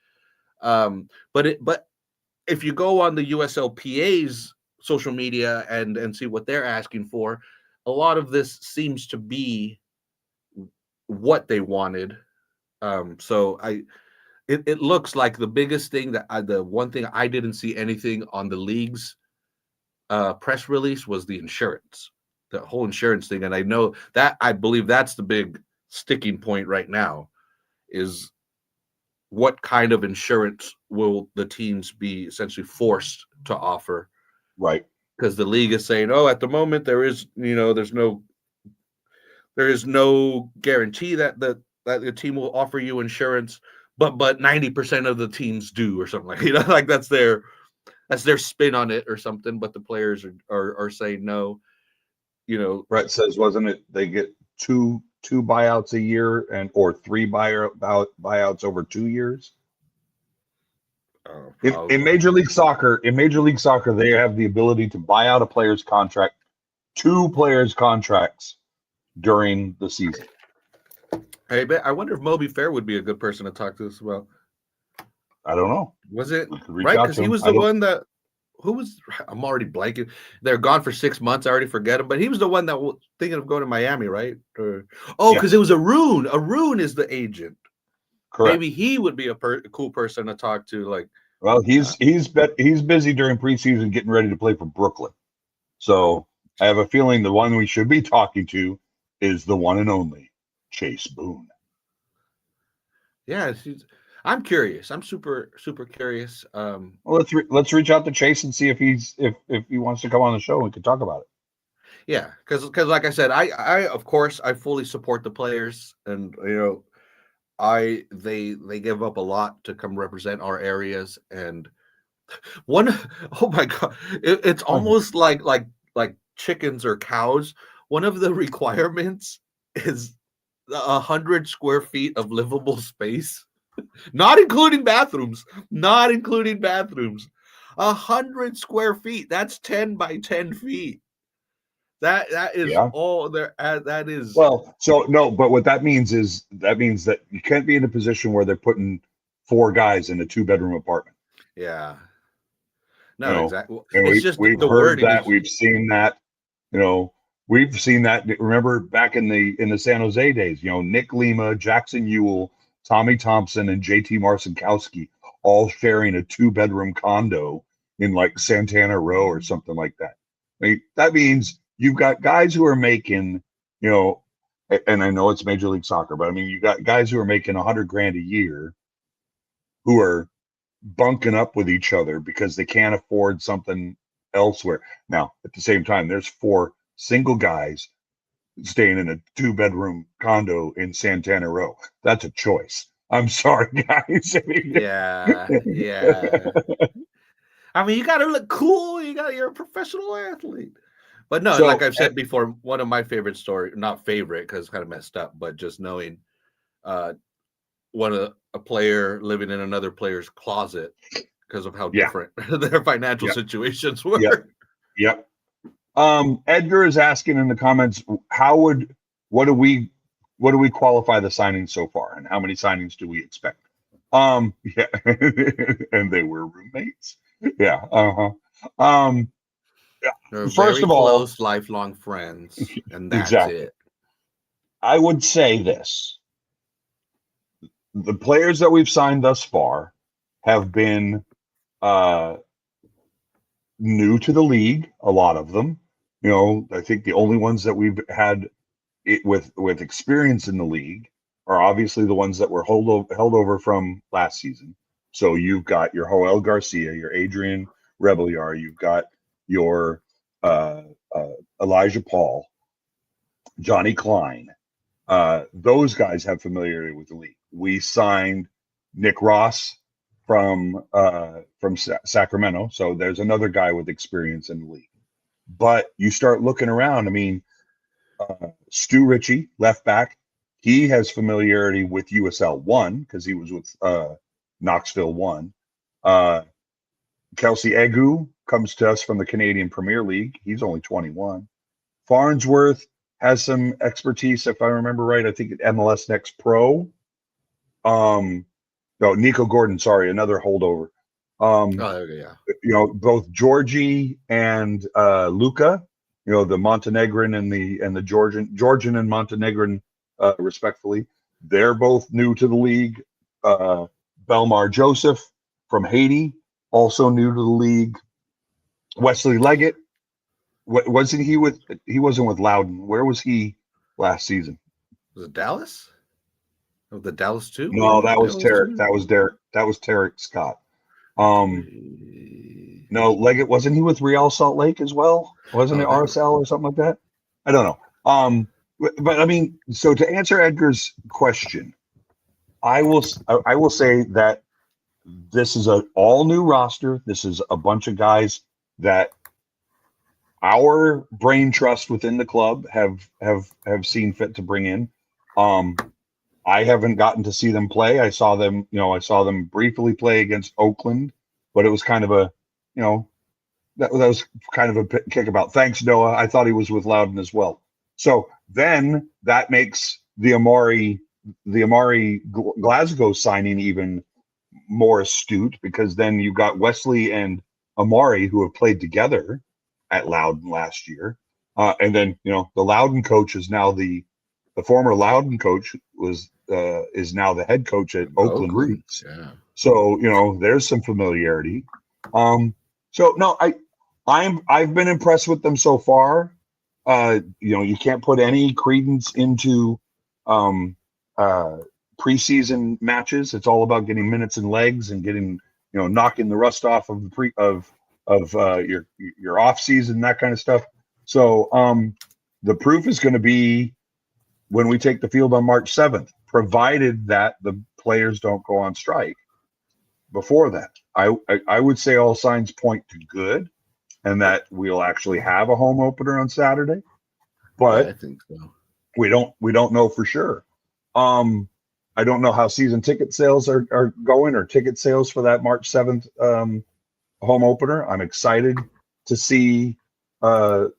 But if you go on the USLPA's social media and see what they're asking for, a lot of this seems to be what they wanted. It looks like the biggest thing the one thing I didn't see anything on the league's press release was the insurance, the whole insurance thing. And I believe that's the big sticking point right now, is what kind of insurance will the teams be essentially forced to offer? Right. Because the league is saying, at the moment there is no guarantee that the team will offer you insurance, but 90% of the teams do, or something like that's their spin on it or something. But the players are saying no. Brett says, wasn't it they get two buyouts a year or 3 buyouts over 2 years? In Major League Soccer, they have the ability to buy out a player's contract, 2 players' contracts during the season. Hey, I wonder if Moby Fair would be a good person to talk to us about. I don't know. Was it right? Because he was the one that. Who was? I'm already blanking. They're gone for 6 months. I already forget him. But he was the one that was thinking of going to Miami, right? Because it was Arun. Arun is the agent. Correct. Maybe he would be a cool person to talk to. Like, well, he's busy during preseason getting ready to play for Brooklyn. So I have a feeling the one we should be talking to is the one and only Chase Boone. Yeah, I'm curious. I'm super curious. Well, let's reach out to Chase and see if he wants to come on the show and we can talk about it. Yeah, because like I said, I of course I fully support the players, and they give up a lot to come represent our areas. And oh my God, it's almost like chickens or cows. One of the requirements is 100 square feet of livable space, not including bathrooms. 100 square feet. That's 10 by 10 feet. That is all there. That is well. So no, but what that means is that you can't be in a position where they're putting 4 guys in a 2-bedroom apartment. Yeah. No, exactly. And it's just we've the heard wording that. We've seen that. we've seen that. Remember back in the San Jose days, Nick Lima, Jackson Ewell, Tommy Thompson, and JT Marcinkowski all sharing a 2-bedroom condo in like Santana Row or something like that. I mean, that means you've got guys who are making, and I know it's Major League Soccer, but I mean, you got guys who are making $100,000 a year who are bunking up with each other because they can't afford something elsewhere. Now, at the same time, there's 4 single guys staying in a 2-bedroom condo in Santana Row. That's a choice. I'm sorry, guys. Yeah. I mean, you got to look cool. You're a professional athlete. But no, So, like I've said before, one of my favorite stories, not favorite because it's kind of messed up, but just knowing a player living in another player's closet because of how different their financial situations were. Yep. Edgar is asking in the comments, what do we qualify the signings so far, and how many signings do we expect? And they were roommates. Yeah. They're First very of all, close, lifelong friends, and that's exactly. it. I would say this: the players that we've signed thus far have been new to the league. A lot of them. I think the only ones that we've had with experience in the league are obviously the ones that were held over from last season. So you've got your Joel Garcia, your Adrian Rebelliar, you've got your Elijah Paul, Johnny Klein. Those guys have familiarity with the league. We signed Nick Ross from Sacramento, so there's another guy with experience in the league. But you start looking around. I mean, Stu Ritchie, left back, he has familiarity with USL 1 because he was with Knoxville 1. Kelsey Egu comes to us from the Canadian Premier League. He's only 21. Farnsworth has some expertise, if I remember right. I think at MLS Next Pro. Nico Gordon, sorry, another holdover. Both Georgie and Luca, the Montenegrin and the Georgian and Montenegrin, respectfully, they're both new to the league. Belmar Joseph from Haiti, also new to the league. Wesley Leggett, wasn't he with? He wasn't with Loudon. Where was he last season? Was it Dallas? Was the Dallas too? No, that was Tarek. That was Derek. That was Tarek Scott. No, Leggett, wasn't he with Real Salt Lake as well? Wasn't it RSL or something like that? I don't know. But I mean, so to answer Edgar's question, I will say that this is an all new roster. This is a bunch of guys that our brain trust within the club have seen fit to bring in. I haven't gotten to see them play. I saw them briefly play against Oakland, but it was kind of a, that was kind of a kickabout. Thanks, Noah. I thought he was with Loudon as well. So then that makes the Amari Glasgow signing even more astute, because then you've got Wesley and Amari who have played together at Loudon last year. And then, the Loudon coach is now the former Loudon coach is now the head coach at Oakland Roots. Yeah. So, there's some familiarity. So no, I've been impressed with them so far. You can't put any credence into preseason matches. It's all about getting minutes and legs and getting, knocking the rust off of your off season, that kind of stuff. So the proof is going to be when we take the field on March 7th, provided that the players don't go on strike before that. I would say all signs point to good, and that we'll actually have a home opener on Saturday. But I think so. We don't know for sure. I don't know how season ticket sales are going, or ticket sales for that March 7th home opener. I'm excited to see 7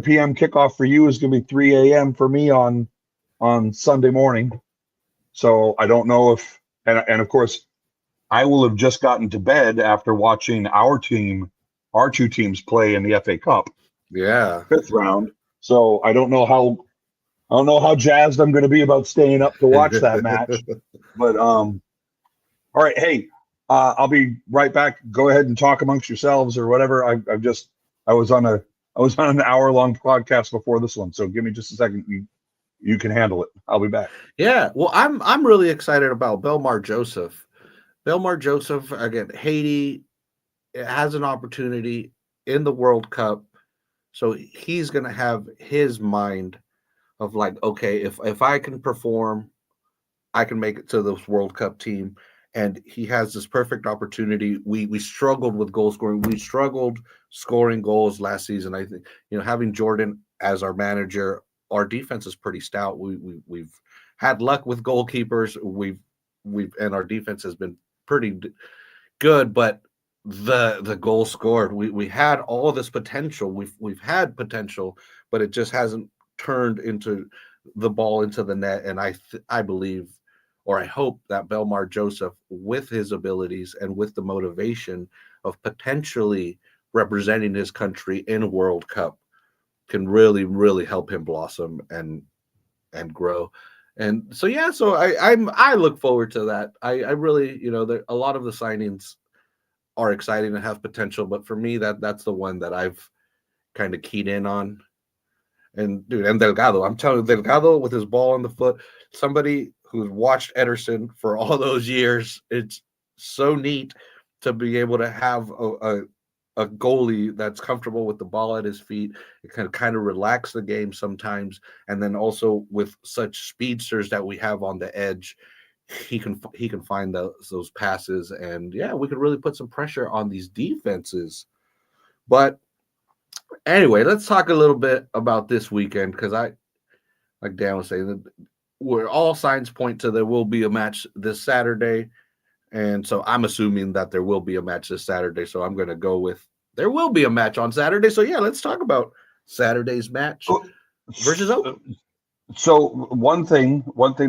p.m. kickoff for you is going to be 3 a.m. for me on Sunday morning. So I don't know if, and of course, I will have just gotten to bed after watching our two teams play in the FA Cup. Yeah. 5th round. So I don't know how jazzed I'm going to be about staying up to watch that match. But all right, hey, I'll be right back. Go ahead and talk amongst yourselves or whatever. I was on an hour-long podcast before this one, so give me just a second. You can handle it. I'll be back. Yeah. Well, I'm really excited about Belmar Joseph. Belmar Joseph, again, Haiti has an opportunity in the World Cup. So he's going to have his mind of like, okay, if I can perform, I can make it to this World Cup team. And he has this perfect opportunity. We struggled with goal scoring. We struggled scoring goals last season. I think, having Jordan as our manager, our defense is pretty stout. We've had luck with goalkeepers. And our defense has been pretty good, but the goal scored, we had all this potential. We've had potential, but it just hasn't turned into the ball into the net. And I believe, or I hope, that Belmar Joseph, with his abilities and with the motivation of potentially representing his country in World Cup, can really, really help him blossom and grow. And so, yeah, so I look forward to that. I really, a lot of the signings are exciting and have potential, but for me, that's the one that I've kind of keyed in on. And dude, and Delgado, I'm telling you, Delgado with his ball on the foot, somebody who's watched Ederson for all those years, it's so neat to be able to have a goalie that's comfortable with the ball at his feet. It can kind of relax the game sometimes, and then also with such speedsters that we have on the edge, he can find those passes, and yeah, we could really put some pressure on these defenses. But anyway, let's talk a little bit about this weekend, because like Dan was saying, where all signs point to there will be a match this Saturday. And so I'm assuming that there will be a match this Saturday. So I'm going to go with there will be a match on Saturday. So yeah, let's talk about Saturday's match versus Oakland. So one thing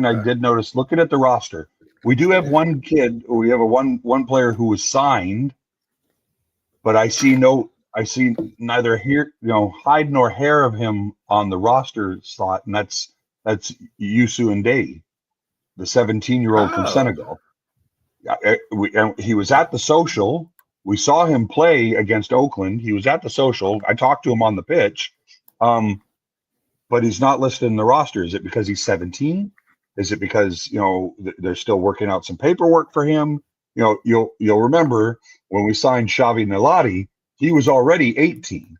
I did notice looking at the roster, we do have one kid, or we have one player who was signed, but I see neither here, hide nor hair of him on the roster slot, and that's Youssou N'Deye, the 17-year-old from Senegal. He was at the social. We saw him play against Oakland. He was at the social. I talked to him on the pitch, but he's not listed in the roster. Is it because he's 17? Is it because they're still working out some paperwork for him? You'll remember when we signed Xavi Nalati, he was already 18.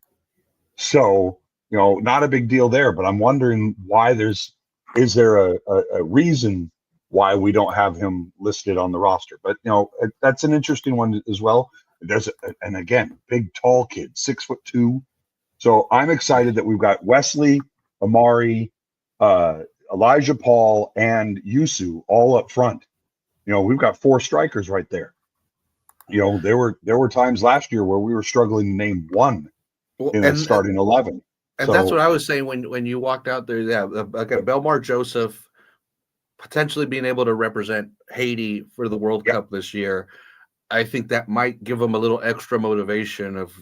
So not a big deal there. But I'm wondering why is there a reason why we don't have him listed on the roster? But that's an interesting one as well. And again, big tall kid, 6'2". So I'm excited that we've got Wesley, Amari, Elijah Paul, and Youssou all up front. We've got 4 strikers right there. There were times last year where we were struggling to name one in the starting 11. And that's what I was saying when you walked out there. Yeah, again, Belmar Joseph potentially being able to represent Haiti for the World Cup this year. I think that might give them a little extra motivation of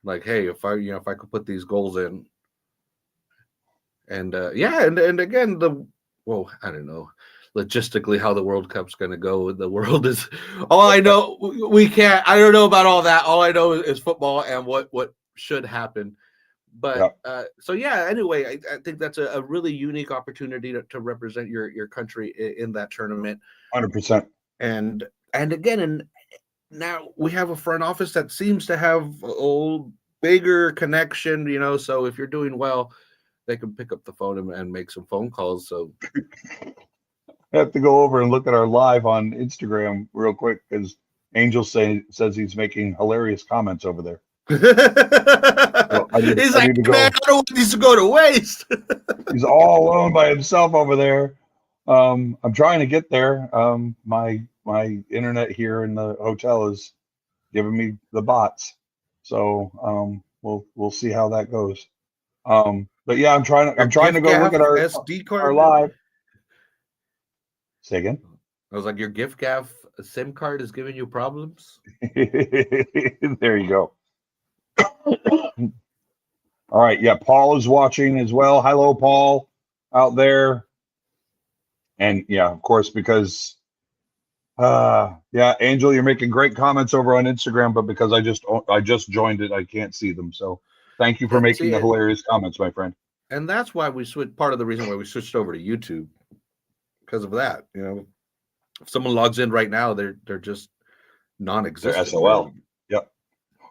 like, hey, if I could put these goals in. And and again, I don't know logistically how the World Cup's going to go. The world is all I know. I don't know about all that. All I know is football and what should happen. But anyway, I think that's a really unique opportunity to represent your country in that tournament. 100%. And again, now we have a front office that seems to have a bigger connection, so if you're doing well, they can pick up the phone and make some phone calls. So I have to go over and look at our live on Instagram real quick, because Angel says he's making hilarious comments over there. So he's like, man, I don't want these to go to waste. He's all alone by himself over there. I'm trying to get there. My internet here in the hotel is giving me the bots, so we'll see how that goes. But yeah, I'm trying to go look at our SD card, our live. Say again. I was like, your gift gaff SIM card is giving you problems. There you go. All right. Yeah. Paul is watching as well. Hello, Paul, out there. And yeah, of course, because yeah, Angel, you're making great comments over on Instagram, but because I just joined it, I can't see them. So thank you for making See the it, hilarious comments, my friend. and that's why we switched. Part of the reason why we switched over to YouTube because of that. You know, if someone logs in right now, they're just They're non-existent. SOL. Yep.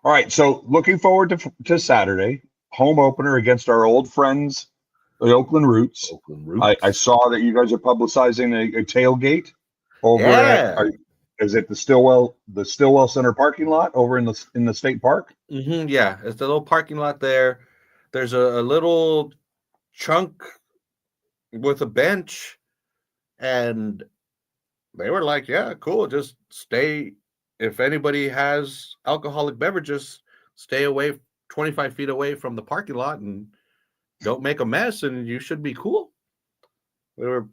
All right. So looking forward to Saturday, home opener against our old friends, the Oakland Roots. Oakland Roots. I saw that you guys are publicizing a tailgate over Yeah. is it the Stillwell Center parking lot over in the state park? Yeah, it's the little parking lot there. There's a little chunk with a bench, and they were like, "Yeah, cool. Just stay. If anybody has alcoholic beverages, stay away 25 feet away from the parking lot and don't make a mess, and you should be cool." They were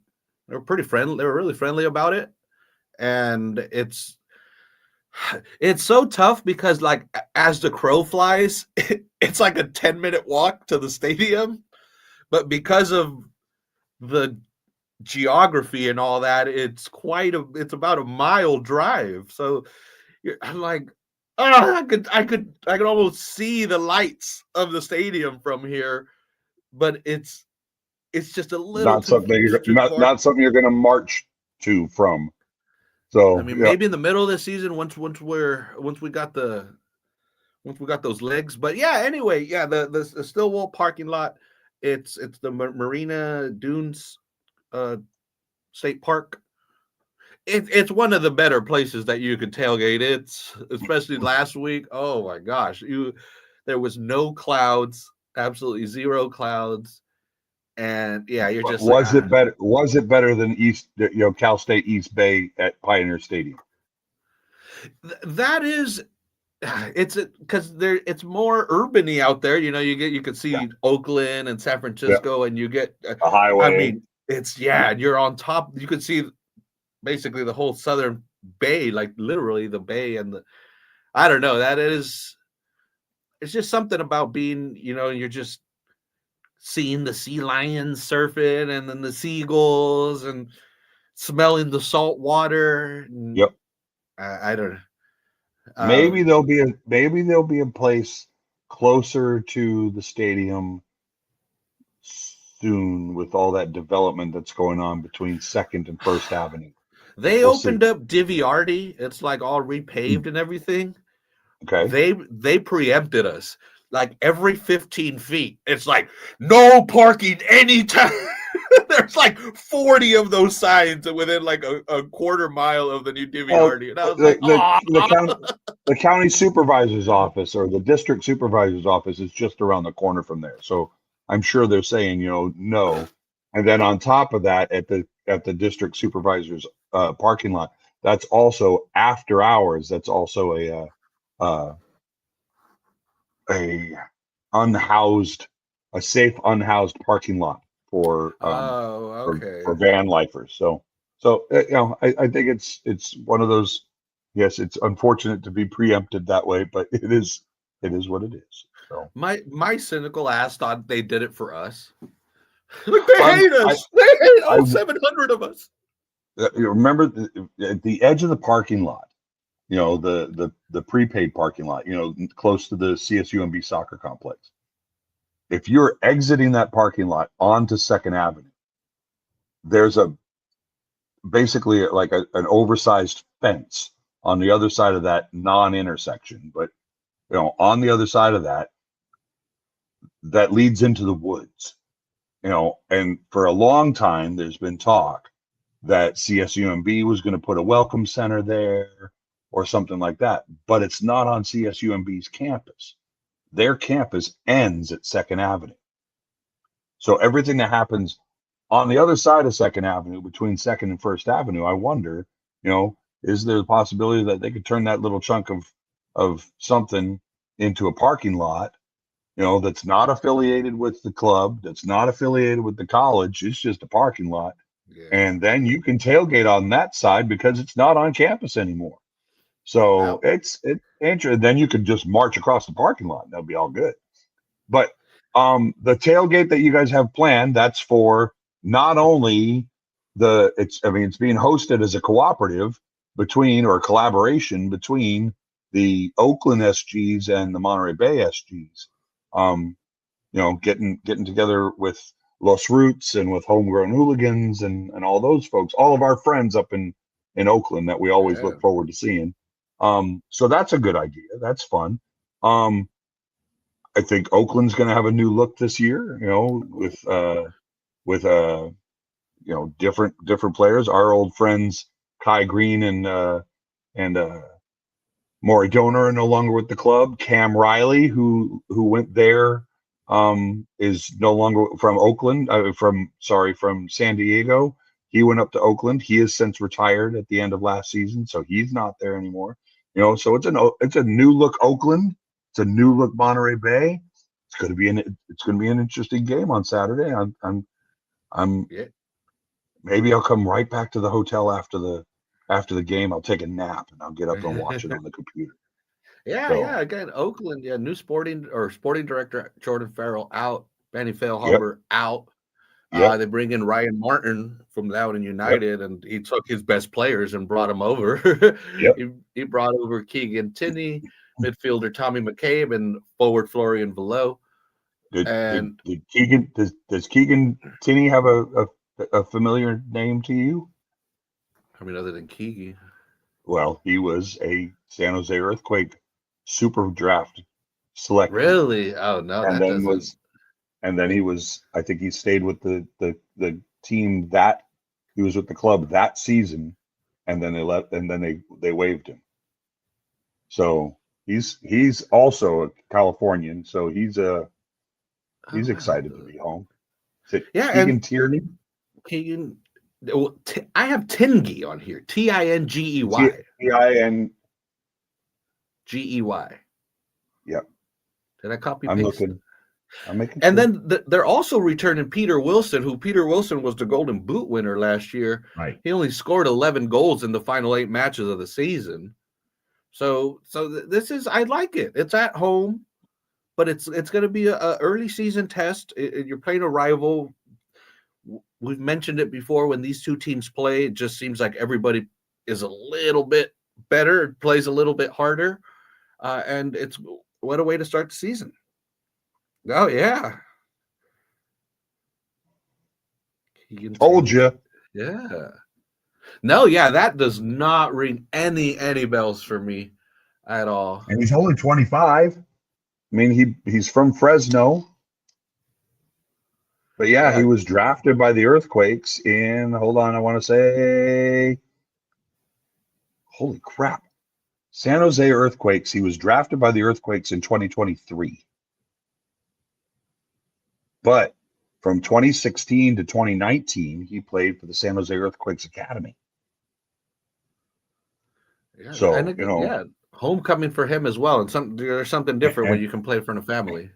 pretty friendly. They were really friendly about it, and it's so tough because like as the crow flies, it's like a 10-minute walk to the stadium, but because of the geography and all that, it's about a mile drive. So I'm like, oh, I could almost see the lights of the stadium from here, but it's just a little Not something not something you're going to march to from. So I mean, yeah. maybe in the middle of the season, once we got those legs. But yeah, anyway, yeah, the Stillwell parking lot. It's the Marina Dunes State Park. It's one of the better places that you could tailgate. It's especially last week. Oh my gosh, there was no clouds, absolutely zero clouds, and yeah, you're just was it better? Was it better than Cal State East Bay at Pioneer Stadium? That is, it's because it's more urban-y out there. You know, you can see Oakland and San Francisco, and you get a highway. I mean, and you're on top. You can see basically the whole southern bay, like literally the bay, and I don't know. It's just something about being, you're just seeing the sea lions surfing, and then the seagulls, and smelling the salt water. And yep. I don't know. Maybe there'll be a place closer to the stadium soon with all that development that's going on between 2nd and 1st Avenue. They opened up Diviardi. It's like all repaved and everything. Okay. They preempted us. Like every 15 feet, it's like no parking anytime. There's like 40 of those signs within like a quarter mile of the new Diviardi. And I was the county supervisor's office or the district supervisor's office is just around the corner from there. So I'm sure they're saying, no. And then on top of that, at the district supervisor's parking lot, that's also after hours. That's also a safe unhoused parking lot for for van lifers. So I think it's one of those. Yes, it's unfortunate to be preempted that way, but it is what it is. So my cynical ass thought they did it for us. Like they hate us. They hate all 700 of us. You remember at the edge of the parking lot, the prepaid parking lot, close to the CSUMB soccer complex. If you're exiting that parking lot onto 2nd Avenue, there's basically like an oversized fence on the other side of that non-intersection, but on the other side of that leads into the woods. And for a long time there's been talk that CSUMB was going to put a welcome center there or something like that, but it's not on CSUMB's campus. Their campus ends at 2nd Avenue. So everything that happens on the other side of 2nd Avenue, between 2nd and 1st Avenue, I wonder, is there a possibility that they could turn that little chunk of something into a parking lot, that's not affiliated with the club, that's not affiliated with the college. It's just a parking lot. Yeah. And then you can tailgate on that side because it's not on campus anymore. So wow. It's interesting. Then you could just march across the parking lot. That'd be all good. But The tailgate that you guys have planned, that's for not only it's being hosted as a cooperative between, or a collaboration between, the Oakland SGs and the Monterey Bay SGs. Getting together with Los Roots and with Homegrown Hooligans and all those folks, all of our friends up in Oakland that we always look forward to seeing. So that's a good idea. That's fun. I think Oakland's going to have a new look this year, with different players. Our old friends Kai Green and Maury Donor are no longer with the club. Cam Riley, who went there, is no longer from Oakland. From San Diego. He went up to Oakland. He has since retired at the end of last season, so he's not there anymore. So it's a new look Oakland. It's a new look Monterey Bay. It's going to be an interesting game on Saturday. Maybe I'll come right back to the hotel after the game. I'll take a nap and I'll get up and watch it on the computer. Yeah. Again, Oakland, new sporting director Jordan Farrell out, Benny Feilhaber out. They bring in Ryan Martin from Loudoun United, and he took his best players and brought them over. He brought over Keegan Tinney, midfielder Tommy McCabe, and forward Florian Velo. Does Keegan Tinney have a familiar name to you? I mean, other than Keegan. Well, he was a San Jose Earthquake super draft select. Really? Oh no, and then he was. I think he stayed with the team that he was with the club that season, and then they left, and then they waived him. So he's also a Californian, so he's excited to be home. Keegan Tierney. Keegan. I have Tingey on here. Tingey. Tingey. Yep. Did I copy I'm paste? I'm making. And then they're also returning Peter Wilson, who was the Golden Boot winner last year. Right. He only scored 11 goals in the final 8 matches of the season. So this is, I like it. It's at home, but it's going to be a early season test. You're playing a rival. We've mentioned it before. When these two teams play, it just seems like everybody is a little bit better, plays a little bit harder, and it's what a way to start the season. Oh yeah, told you. Yeah. No, yeah, that does not ring any bells for me at all. And he's only 25. I mean, he's from Fresno. But yeah, he was drafted by the Earthquakes in, hold on, I want to say, holy crap. San Jose Earthquakes. He was drafted by the Earthquakes in 2023. But from 2016 to 2019, he played for the San Jose Earthquakes Academy. Yeah, so, and homecoming for him as well. And there's something different when you can play in front of family.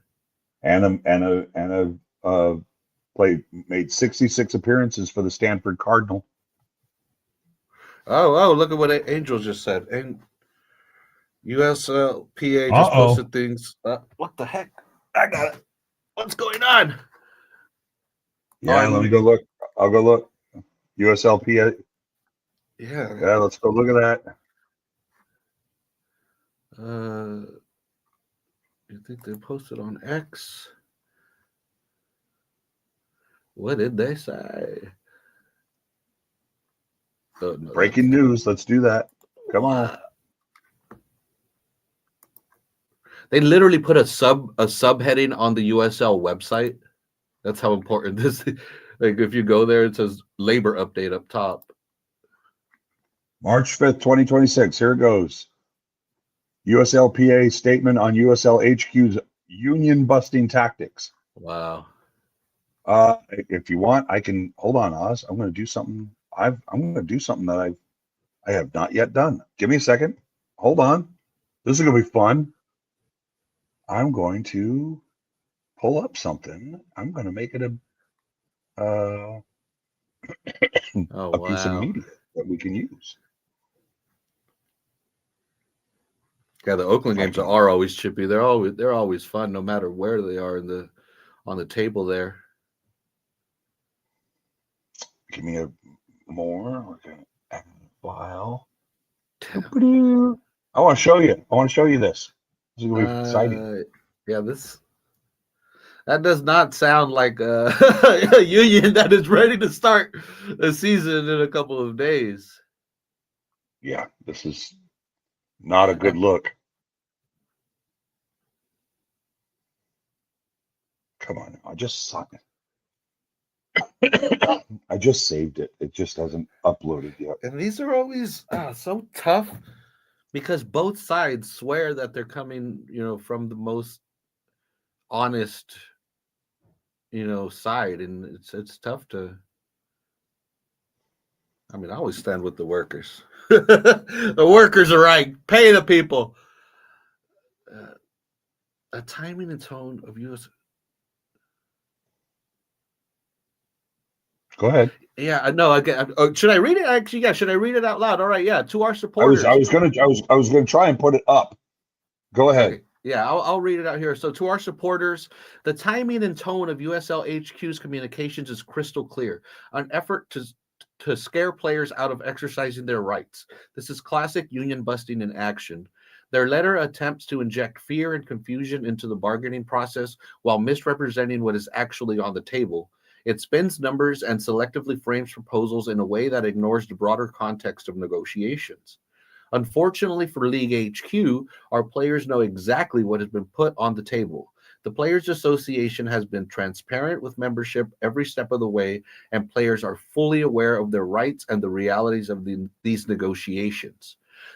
Made 66 appearances for the Stanford Cardinal. Oh, look at what Angel just said. And USLPA just posted things. What the heck? I got it. What's going on? Yeah, let me go look. I'll go look. USLPA. Yeah, let's go look at that. You think they posted on X? What did they say? Oh, no, breaking news. Let's do that. Come on. They literally put a subheading on the USL website. That's how important this is. Like if you go there, it says labor update up top. March 5th, 2026. Here it goes. USLPA statement on USL HQ's union busting tactics. Wow. If you want, I can hold on, Oz. I'm going to do something. I'm going to do something that I have not yet done. Give me a second. Hold on. This is going to be fun. I'm going to pull up something. I'm going to make it a piece of media that we can use. Yeah, the Oakland games are always chippy. They're always fun, no matter where they are on the table there. Give me a more. Okay. Add file. Yeah. I want to show you. I want to show you this. This is gonna be exciting. Yeah, that does not sound like a union that is ready to start the season in a couple of days. Yeah, this is not a good look. Come on, I just saw it. I just saved it. It just hasn't uploaded yet. And these are always so tough because both sides swear that they're coming, from the most honest, side, and it's tough to. I mean, I always stand with the workers. The workers are right. Pay the people. A timing and tone of U.S. Go ahead. Yeah, no. Again, should I read it? Actually, yeah. Should I read it out loud? All right. Yeah. To our I supporters. was gonna try and put it up. Go ahead. Okay. Yeah, I'll read it out here. So, to our supporters, the timing and tone of USL HQ's communications is crystal clear. An effort to scare players out of exercising their rights. This is classic union busting in action. Their letter attempts to inject fear and confusion into the bargaining process while misrepresenting what is actually on the table. It spins numbers and selectively frames proposals in a way that ignores the broader context of negotiations. Unfortunately for League HQ, our players know exactly what has been put on the table. The Players Association has been transparent with membership every step of the way, and players are fully aware of their rights and the realities of these negotiations.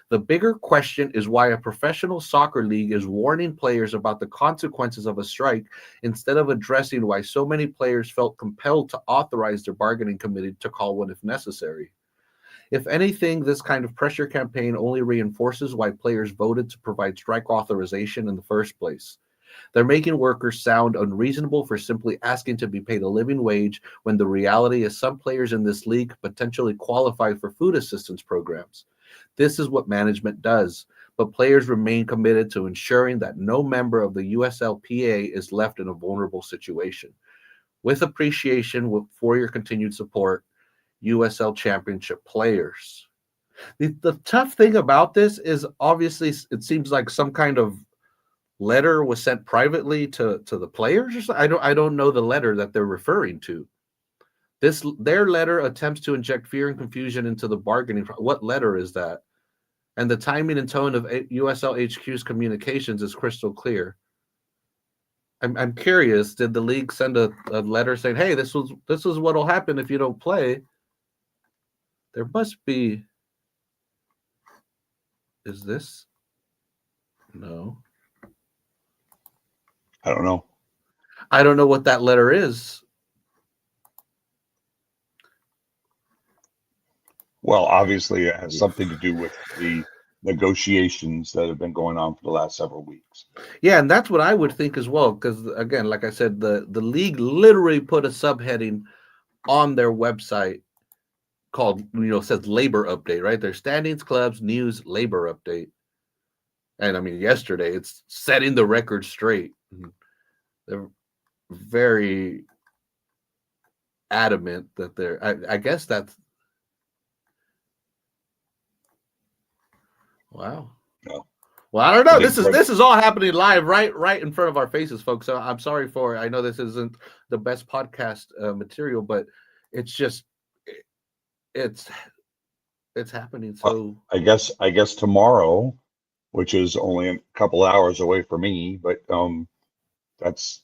The bigger question is why a professional soccer league is warning players about the consequences of a strike instead of addressing why so many players felt compelled to authorize their bargaining committee to call one if necessary. If anything, this kind of pressure campaign only reinforces why players voted to provide strike authorization in the first place. They're making workers sound unreasonable for simply asking to be paid a living wage when the reality is some players in this league potentially qualify for food assistance programs. This is what management does, but players remain committed to ensuring that no member of the USLPA is left in a vulnerable situation. With appreciation for your continued support, USL Championship players. The tough thing about this is obviously it seems like some kind of letter was sent privately to the players or something. I don't know the letter that they're referring to. Their letter attempts to inject fear and confusion into the bargaining. What letter is that? And the timing and tone of USL HQ's communications is crystal clear. I'm curious. Did the league send a letter saying, "Hey, this is what'll happen if you don't play"? There must be. Is this? No. I don't know. I don't know what that letter is. Well, obviously, it has something to do with the negotiations that have been going on for the last several weeks. Yeah, and that's what I would think as well. Because again, like I said, the league literally put a subheading on their website called, says labor update, right? Their standings, clubs, news, labor update. And I mean, yesterday it's setting the record straight. They're very adamant that they're. I guess that's. Wow. No. Well, I don't know. This is all happening live, right in front of our faces, folks. So I'm sorry I know this isn't the best podcast material, but it's just it's happening. So I guess tomorrow, which is only a couple hours away for me, but that's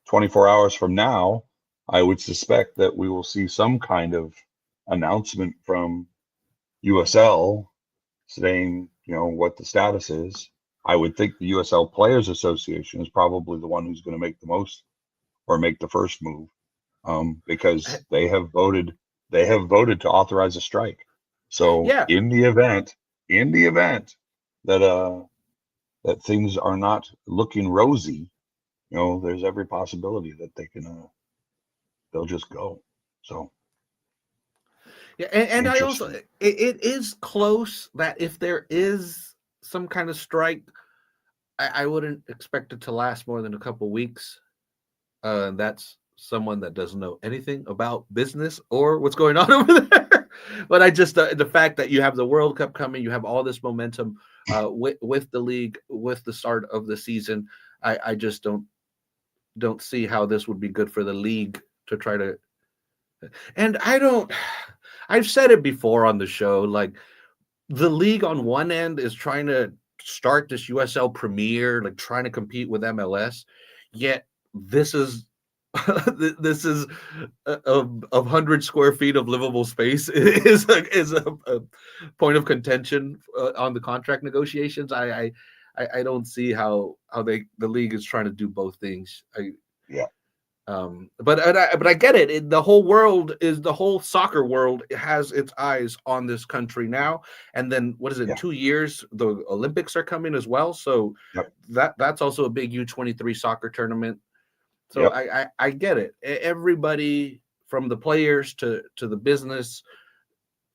24 hours from now, I would suspect that we will see some kind of announcement from USL saying, what the status is. I would think the USL Players Association is probably the one who's going to make the most or make the first move, because they have voted to authorize a strike. So yeah, in the event that that things are not looking rosy, there's every possibility that they'll just go. So. Yeah, and I also it is close that if there is some kind of strike, I wouldn't expect it to last more than a couple weeks. That's someone that doesn't know anything about business or what's going on over there. But I just the fact that you have the World Cup coming, you have all this momentum with the league, with the start of the season. I just don't see how this would be good for the league to try to. And I've said it before on the show, like the league on one end is trying to start this USL Premier, like trying to compete with MLS, yet this is this is of 100 square feet of livable space is a point of contention on the contract negotiations. I don't see how the league is trying to do both things. Yeah. But I get it. The whole soccer world has its eyes on this country now. And then what is it? Yeah. 2 years, the Olympics are coming as well. So Yep. that's also a big U23 soccer tournament. So Yep. I get it. Everybody from the players to the business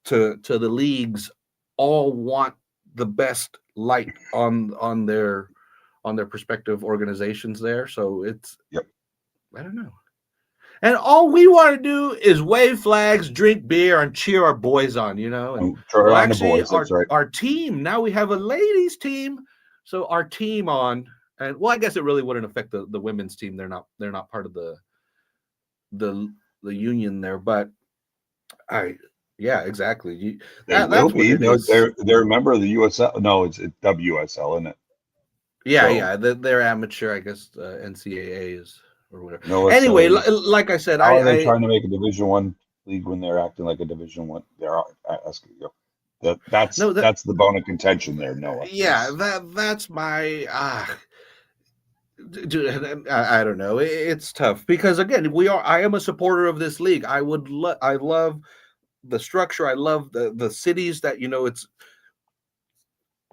to the leagues all want the best light on their prospective organizations there. So it's I don't know. And all we want to do is wave flags, drink beer, and cheer our boys on, you know. And Well, actually, boys, that's right. our team, now we have a ladies team. So our team on, and well, I guess it really wouldn't affect the women's team. They're not part of the union there, but yeah, exactly. They will be. They're a member of the USL. No, it's WSL, isn't it? Yeah, they're amateur, I guess. NCAA is or whatever. No, anyway, like I said, how are they trying to make a Division One league when they're acting like a Division One? They're asking you. That's the bone of contention there, Noah. Yeah, that's my dude. I don't know. It's tough because again, I am a supporter of this league. I love the structure. I love the cities that it's.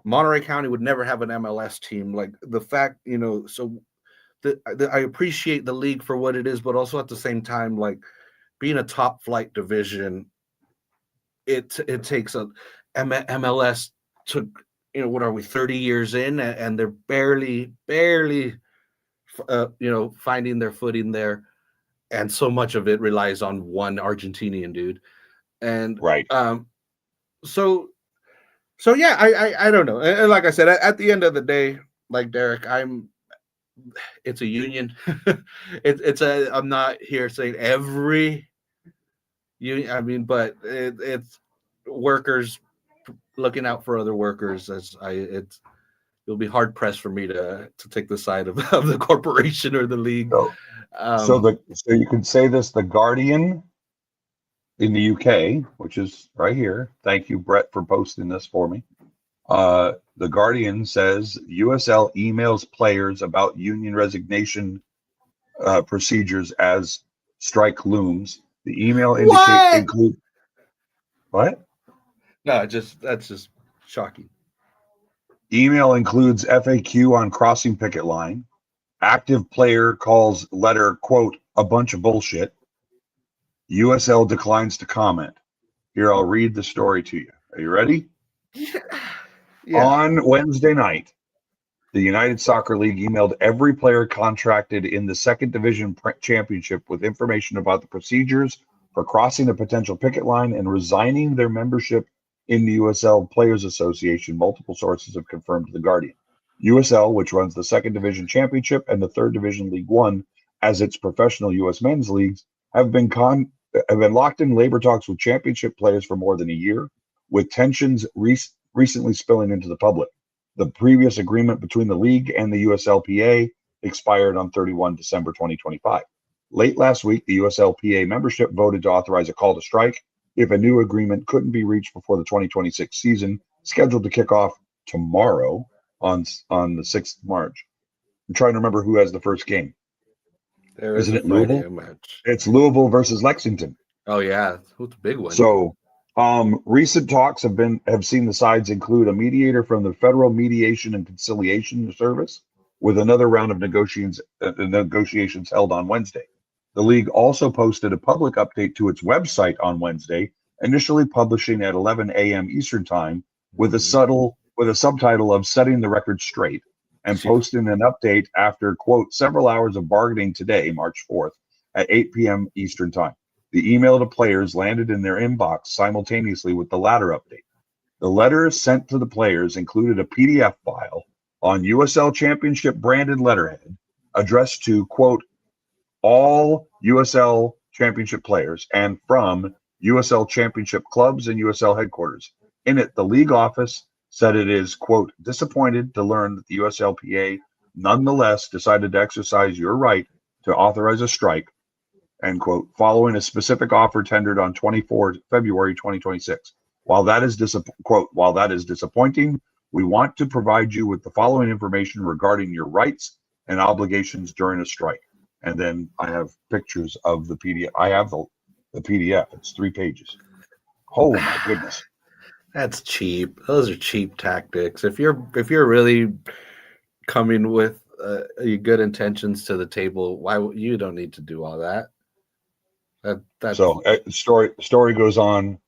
Monterey County would never have an MLS team. Like the fact, so I appreciate the league for what it is, but also at the same time, like being a top flight division, it takes MLS took, what are we, 30 years in, and they're barely, finding their footing there. And so much of it relies on one Argentinian dude. And right. So yeah, I don't know. And like I said, at the end of the day, like Derek, it's a union. I'm not here saying every union. I mean, but it's workers looking out for other workers. You'll be hard pressed for me to take the side of the corporation or the league. So you can say this: The Guardian in the UK, which is right here. Thank you, Brett, for posting this for me. The Guardian says USL emails players about union resignation procedures as strike looms. The email include what? No, that's just shocking. Email includes FAQ on crossing picket line. Active player calls letter, quote, a bunch of bullshit. USL declines to comment. Here, I'll read the story to you. Are you ready? Yeah. On Wednesday night, the United Soccer League emailed every player contracted in the second division championship with information about the procedures for crossing a potential picket line and resigning their membership in the USL Players Association. Multiple sources have confirmed to The Guardian. USL, which runs the second division championship and the third division League One as its professional U.S. men's leagues, have been locked in labor talks with championship players for more than a year, with tensions recently spilling into the public. The previous agreement between the league and the USLPA expired on 31 December 2025. Late last week, the USLPA membership voted to authorize a call to strike if a new agreement couldn't be reached before the 2026 season, scheduled to kick off tomorrow on the 6th of March. I'm trying to remember who has the first game. Isn't it Louisville? Match. It's Louisville versus Lexington. Oh yeah, it's a big one. So, recent talks have seen the sides include a mediator from the Federal Mediation and Conciliation Service, with another round of negotiations held on Wednesday. The league also posted a public update to its website on Wednesday, initially publishing at 11 a.m. Eastern Time, with a subtitle of "Setting the Record Straight." and posting an update after, quote, several hours of bargaining today, March 4th, at 8 p.m. Eastern Time. The email to players landed in their inbox simultaneously with the latter update. The letter sent to the players included a PDF file on USL Championship branded letterhead addressed to, quote, all USL Championship players and from USL Championship clubs and USL headquarters. In it, the league office said it is, quote, disappointed to learn that the USLPA nonetheless decided to exercise your right to authorize a strike, end quote, following a specific offer tendered on 24 February 2026. While that is disappointing, we want to provide you with the following information regarding your rights and obligations during a strike. And then I have pictures of the PDF. I have the PDF. It's 3 pages. Oh my goodness. That's cheap. Those are cheap tactics. If you're really coming with good intentions to the table, you don't need to do all that. So story goes on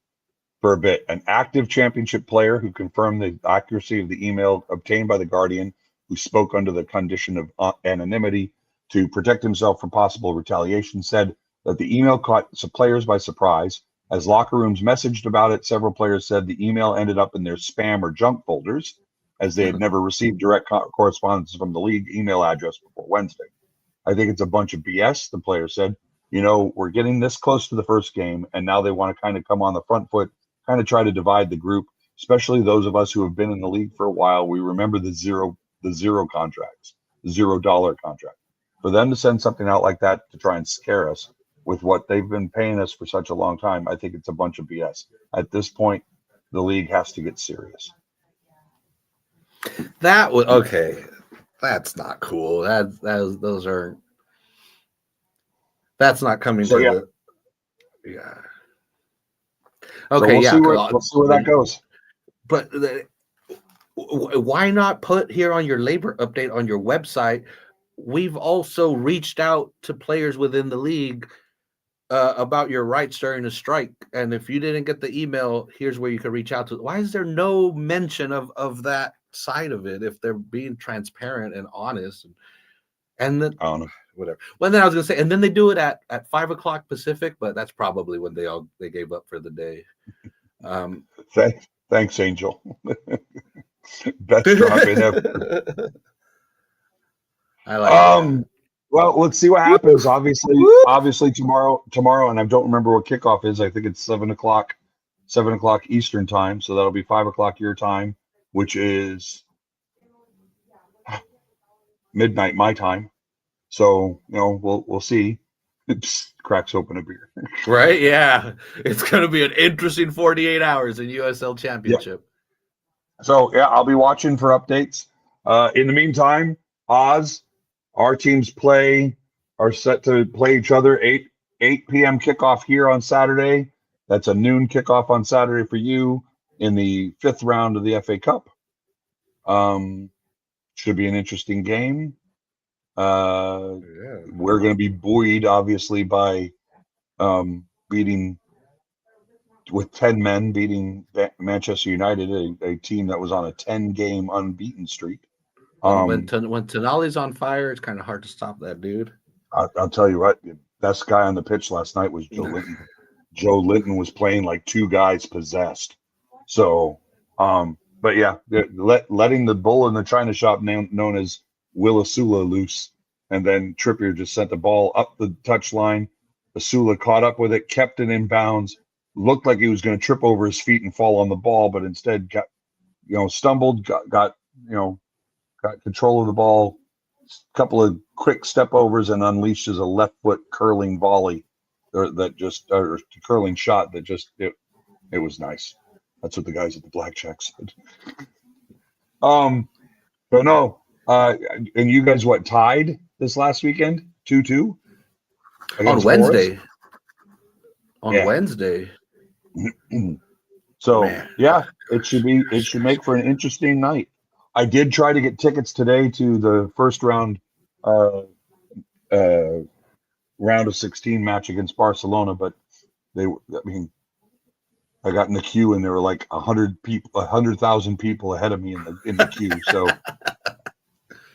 for a bit. An active championship player who confirmed the accuracy of the email obtained by the Guardian, who spoke under the condition of anonymity to protect himself from possible retaliation, said that the email caught players by surprise. As locker rooms messaged about it, several players said the email ended up in their spam or junk folders, as they had never received direct correspondence from the league email address before Wednesday. I think it's a bunch of BS, the player said. We're getting this close to the first game, and now they want to kind of come on the front foot, kind of try to divide the group, especially those of us who have been in the league for a while. We remember the zero contracts, $0 contract. For them to send something out like that to try and scare us with what they've been paying us for such a long time, I think it's a bunch of BS. At this point, the league has to get serious. Okay. That's not cool. That's not coming So, to yeah. yeah. So Okay, we'll see where that goes. But why not put here on your labor update on your website? We've also reached out to players within the league about your rights during a strike, and if you didn't get the email, here's where you can reach out to. Why is there no mention of that side of it if they're being transparent and honest? And then I don't know. Whatever. Well, then I was gonna say, and then they do it at 5:00 Pacific, but that's probably when they gave up for the day. Thanks, Angel. Best drop in ever. I like that. Well, let's see what happens. Obviously tomorrow, and I don't remember what kickoff is. I think it's 7:00 Eastern time. So that'll be 5:00 your time, which is midnight my time. So, we'll see. Cracks open a beer. Right? Yeah. It's going to be an interesting 48 hours in USL Championship. Yep. So, yeah, I'll be watching for updates. In the meantime, Oz, our teams are set to play each other 8 p.m. kickoff here on Saturday. That's a noon kickoff on Saturday for you in the 5th round of the FA Cup. Should be an interesting game. We're going to be buoyed, obviously, by beating with 10 men, beating Manchester United, a team that was on a 10-game unbeaten streak. When Tonali's on fire, it's kind of hard to stop that dude. I'll tell you what, the best guy on the pitch last night was Joe Linton. Joe Linton was playing like two guys possessed. So, but yeah, letting the bull in the china shop known as Will Asula loose, and then Trippier just sent the ball up the touchline. Asula caught up with it, kept it in bounds, looked like he was going to trip over his feet and fall on the ball, but instead got, stumbled, got control of the ball, a couple of quick step overs, and unleashes a left foot curling volley, or curling shot that just it was nice. That's what the guys at the Blackjack said. But no. And you guys tied this last weekend 2-2 on Wednesday. Forest? Wednesday. So yeah, it should make for an interesting night. I did try to get tickets today to the first round round of 16 match against Barcelona, but I got in the queue and there were like 100,000 people ahead of me in the queue. So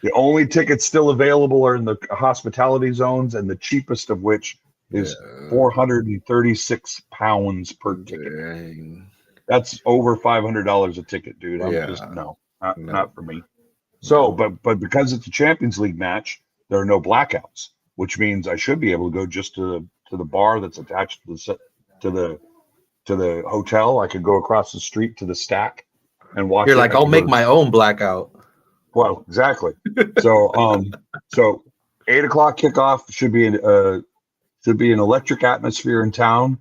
The only tickets still available are in the hospitality zones, and the cheapest of which is £436 per ticket. Dang. That's over $500 a ticket, dude. I'm just No. not for me. So, but because it's a Champions League match, there are no blackouts, which means I should be able to go just to the bar that's attached to the hotel. I could go across the street to the Stack and watch. You're like, I'll make my own blackout. Well, exactly. So, so 8 o'clock kickoff should be an electric atmosphere in town.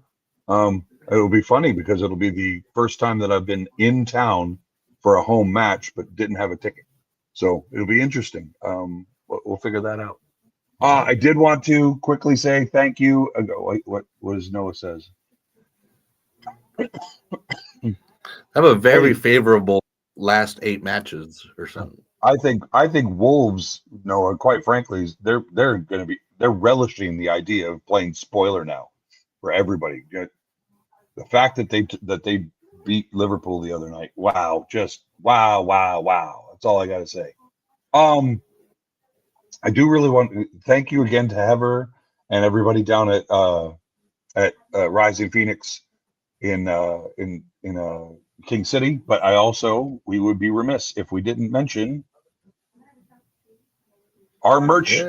It'll be funny because it'll be the first time that I've been in town for a home match, but didn't have a ticket. So it'll be interesting. We'll figure that out. I did want to quickly say thank you. What does Noah says? I have a very favorable last 8 matches or something. I think Wolves, Noah, quite frankly, they're relishing the idea of playing spoiler now for everybody. The fact that they beat Liverpool the other night, wow, just wow. That's all I got to say. I do really want to thank you again to Heather and everybody down at Rising Phoenix in King City, but we would be remiss if we didn't mention our merch.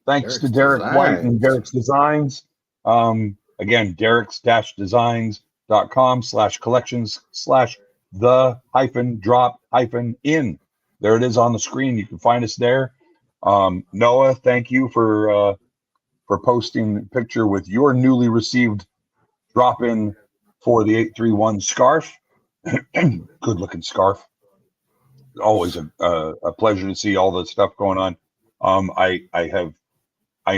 Thanks to Derek White and Derek's Designs. Again, derek's-designs.com/collections/the-drop-in. There it is on the screen. You can find us there. Noah, thank you for posting a picture with your newly received drop-in for the 831 scarf. Good looking scarf. Always a pleasure to see all the stuff going on. I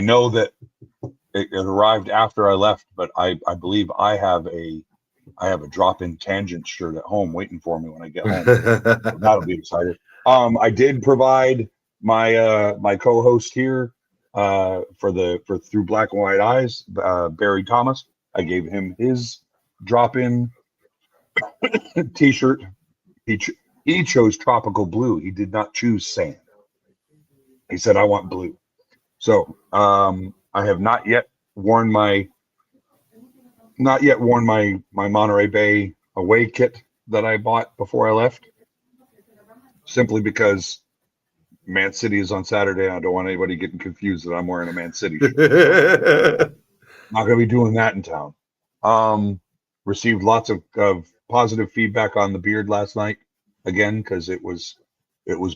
know that it arrived after I left, but I believe I have a drop-in tangent shirt at home waiting for me when I get home. That'll be exciting. I did provide my co-host here for Through Black and White Eyes, Barry Thomas. I gave him his drop-in t-shirt. He chose tropical blue. He did not choose sand. He said, I want blue. So I have not yet worn my Monterey Bay away kit that I bought before I left, simply because Man City is on Saturday. I don't want anybody getting confused that I'm wearing a Man City shirt. Not going to be doing that in town. Received lots of positive feedback on the beard last night, again, because it was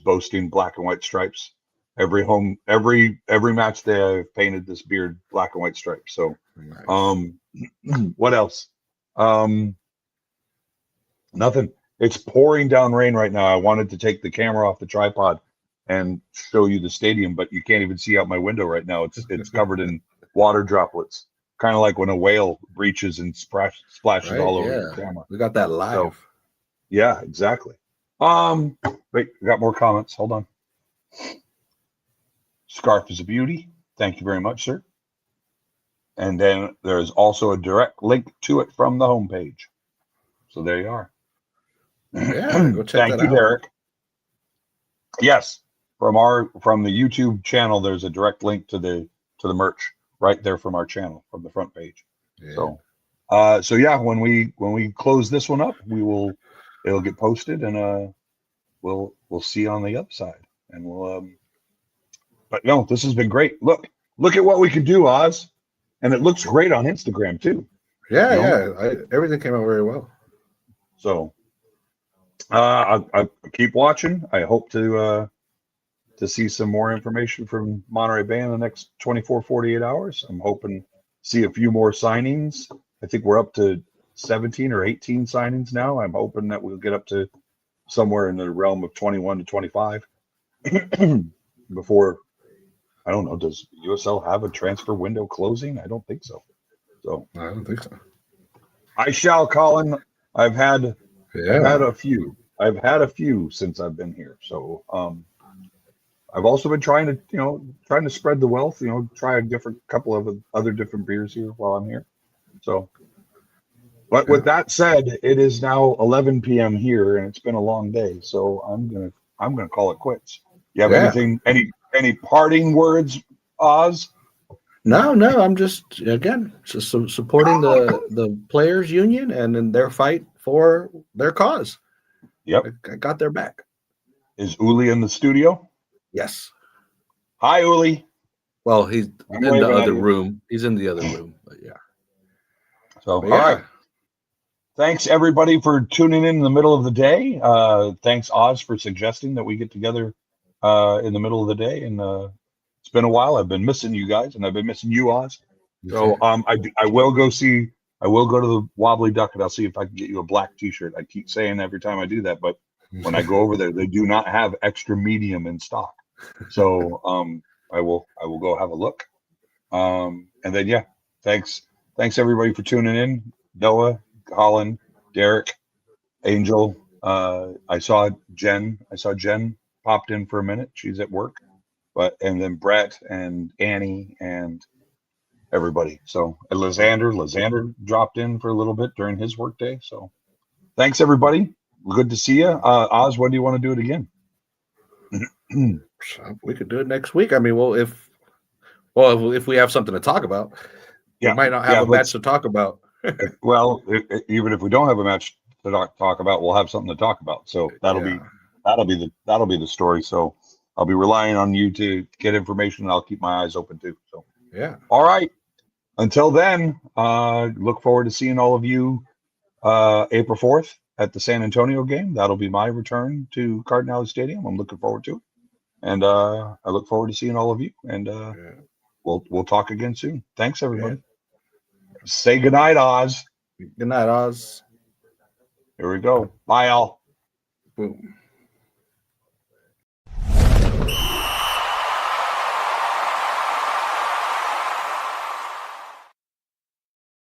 boasting black and white stripes. Every match day I've painted this beard black and white stripes. So nice. What else? Nothing. It's pouring down rain right now. I wanted to take the camera off the tripod and show you the stadium, but you can't even see out my window right now. It's covered in water droplets, kind of like when a whale breaches and splashes all over your camera. We got that live. So, yeah, exactly. Wait, we got more comments. Hold on. Scarf is a beauty. Thank you very much, sir. And then there's also a direct link to it from the homepage. So there you are. Yeah, go check Thank you, Derek. Yes, from the YouTube channel, there's a direct link to the merch right there from our channel, from the front page. Yeah. So yeah, when we close this one up, it'll get posted, and we'll see you on the other side, and we'll but no, this has been great. Look at what we can do, Oz, and it looks great on Instagram too. Yeah. Everything came out very well. So I keep watching. I hope to see some more information from Monterey Bay in the next 48 hours. I'm hoping to see a few more signings. I think we're up to 17 or 18 signings now. I'm hoping that we'll get up to somewhere in the realm of 21 to 25 before. I don't know. Does USL have a transfer window closing? I don't think so. I don't think so. I shall, Colin. I've had a few. I've had a few since I've been here. So I've also been trying to spread the wealth. Try a couple of other different beers here while I'm here. So, but with that said, it is now 11 p.m. here, and it's been a long day. So I'm gonna gonna call it quits. You have Yeah. anything? Any parting words, Oz? No, I'm just supporting the players union and in their fight for their cause. Yep. I got their back. Is Uli in the studio? Yes. Hi, Uli. Well, he's I'm in the waving at other you. room. He's in the other room, but yeah. So, But all right. Thanks everybody for tuning in the middle of the day. Thanks Oz for suggesting that we get together in the middle of the day. And it's been a while. I've been missing you guys, and I've been missing you, Oz. So I will go to the Wobbly Duck, and I'll see if I can get you a black T-shirt. I keep saying every time I do that, but when I go over there, they do not have extra medium in stock. So I will go have a look. And then yeah, thanks everybody for tuning in. Noah, Colin, Derek, Angel. I saw Jen popped in for a minute. She's at work, and then Brett and Annie and everybody. So and Lysander dropped in for a little bit during his work day. So thanks everybody. Good to see you. Oz, when do you want to do it again? We could do it next week. I mean, if we have something to talk about, we might not have a match to talk about. Well, even if we don't have a match to talk about, we'll have something to talk about. So that'll be the story. So I'll be relying on you to get information, and I'll keep my eyes open too. So yeah. All right. Until then, look forward to seeing all of you April 4th at the San Antonio game. That'll be my return to Cardinale Stadium. I'm looking forward to it, and I look forward to seeing all of you. And we'll talk again soon. Thanks everybody. Say goodnight, Oz. Good night, Oz. Here we go. Bye, all. Boom.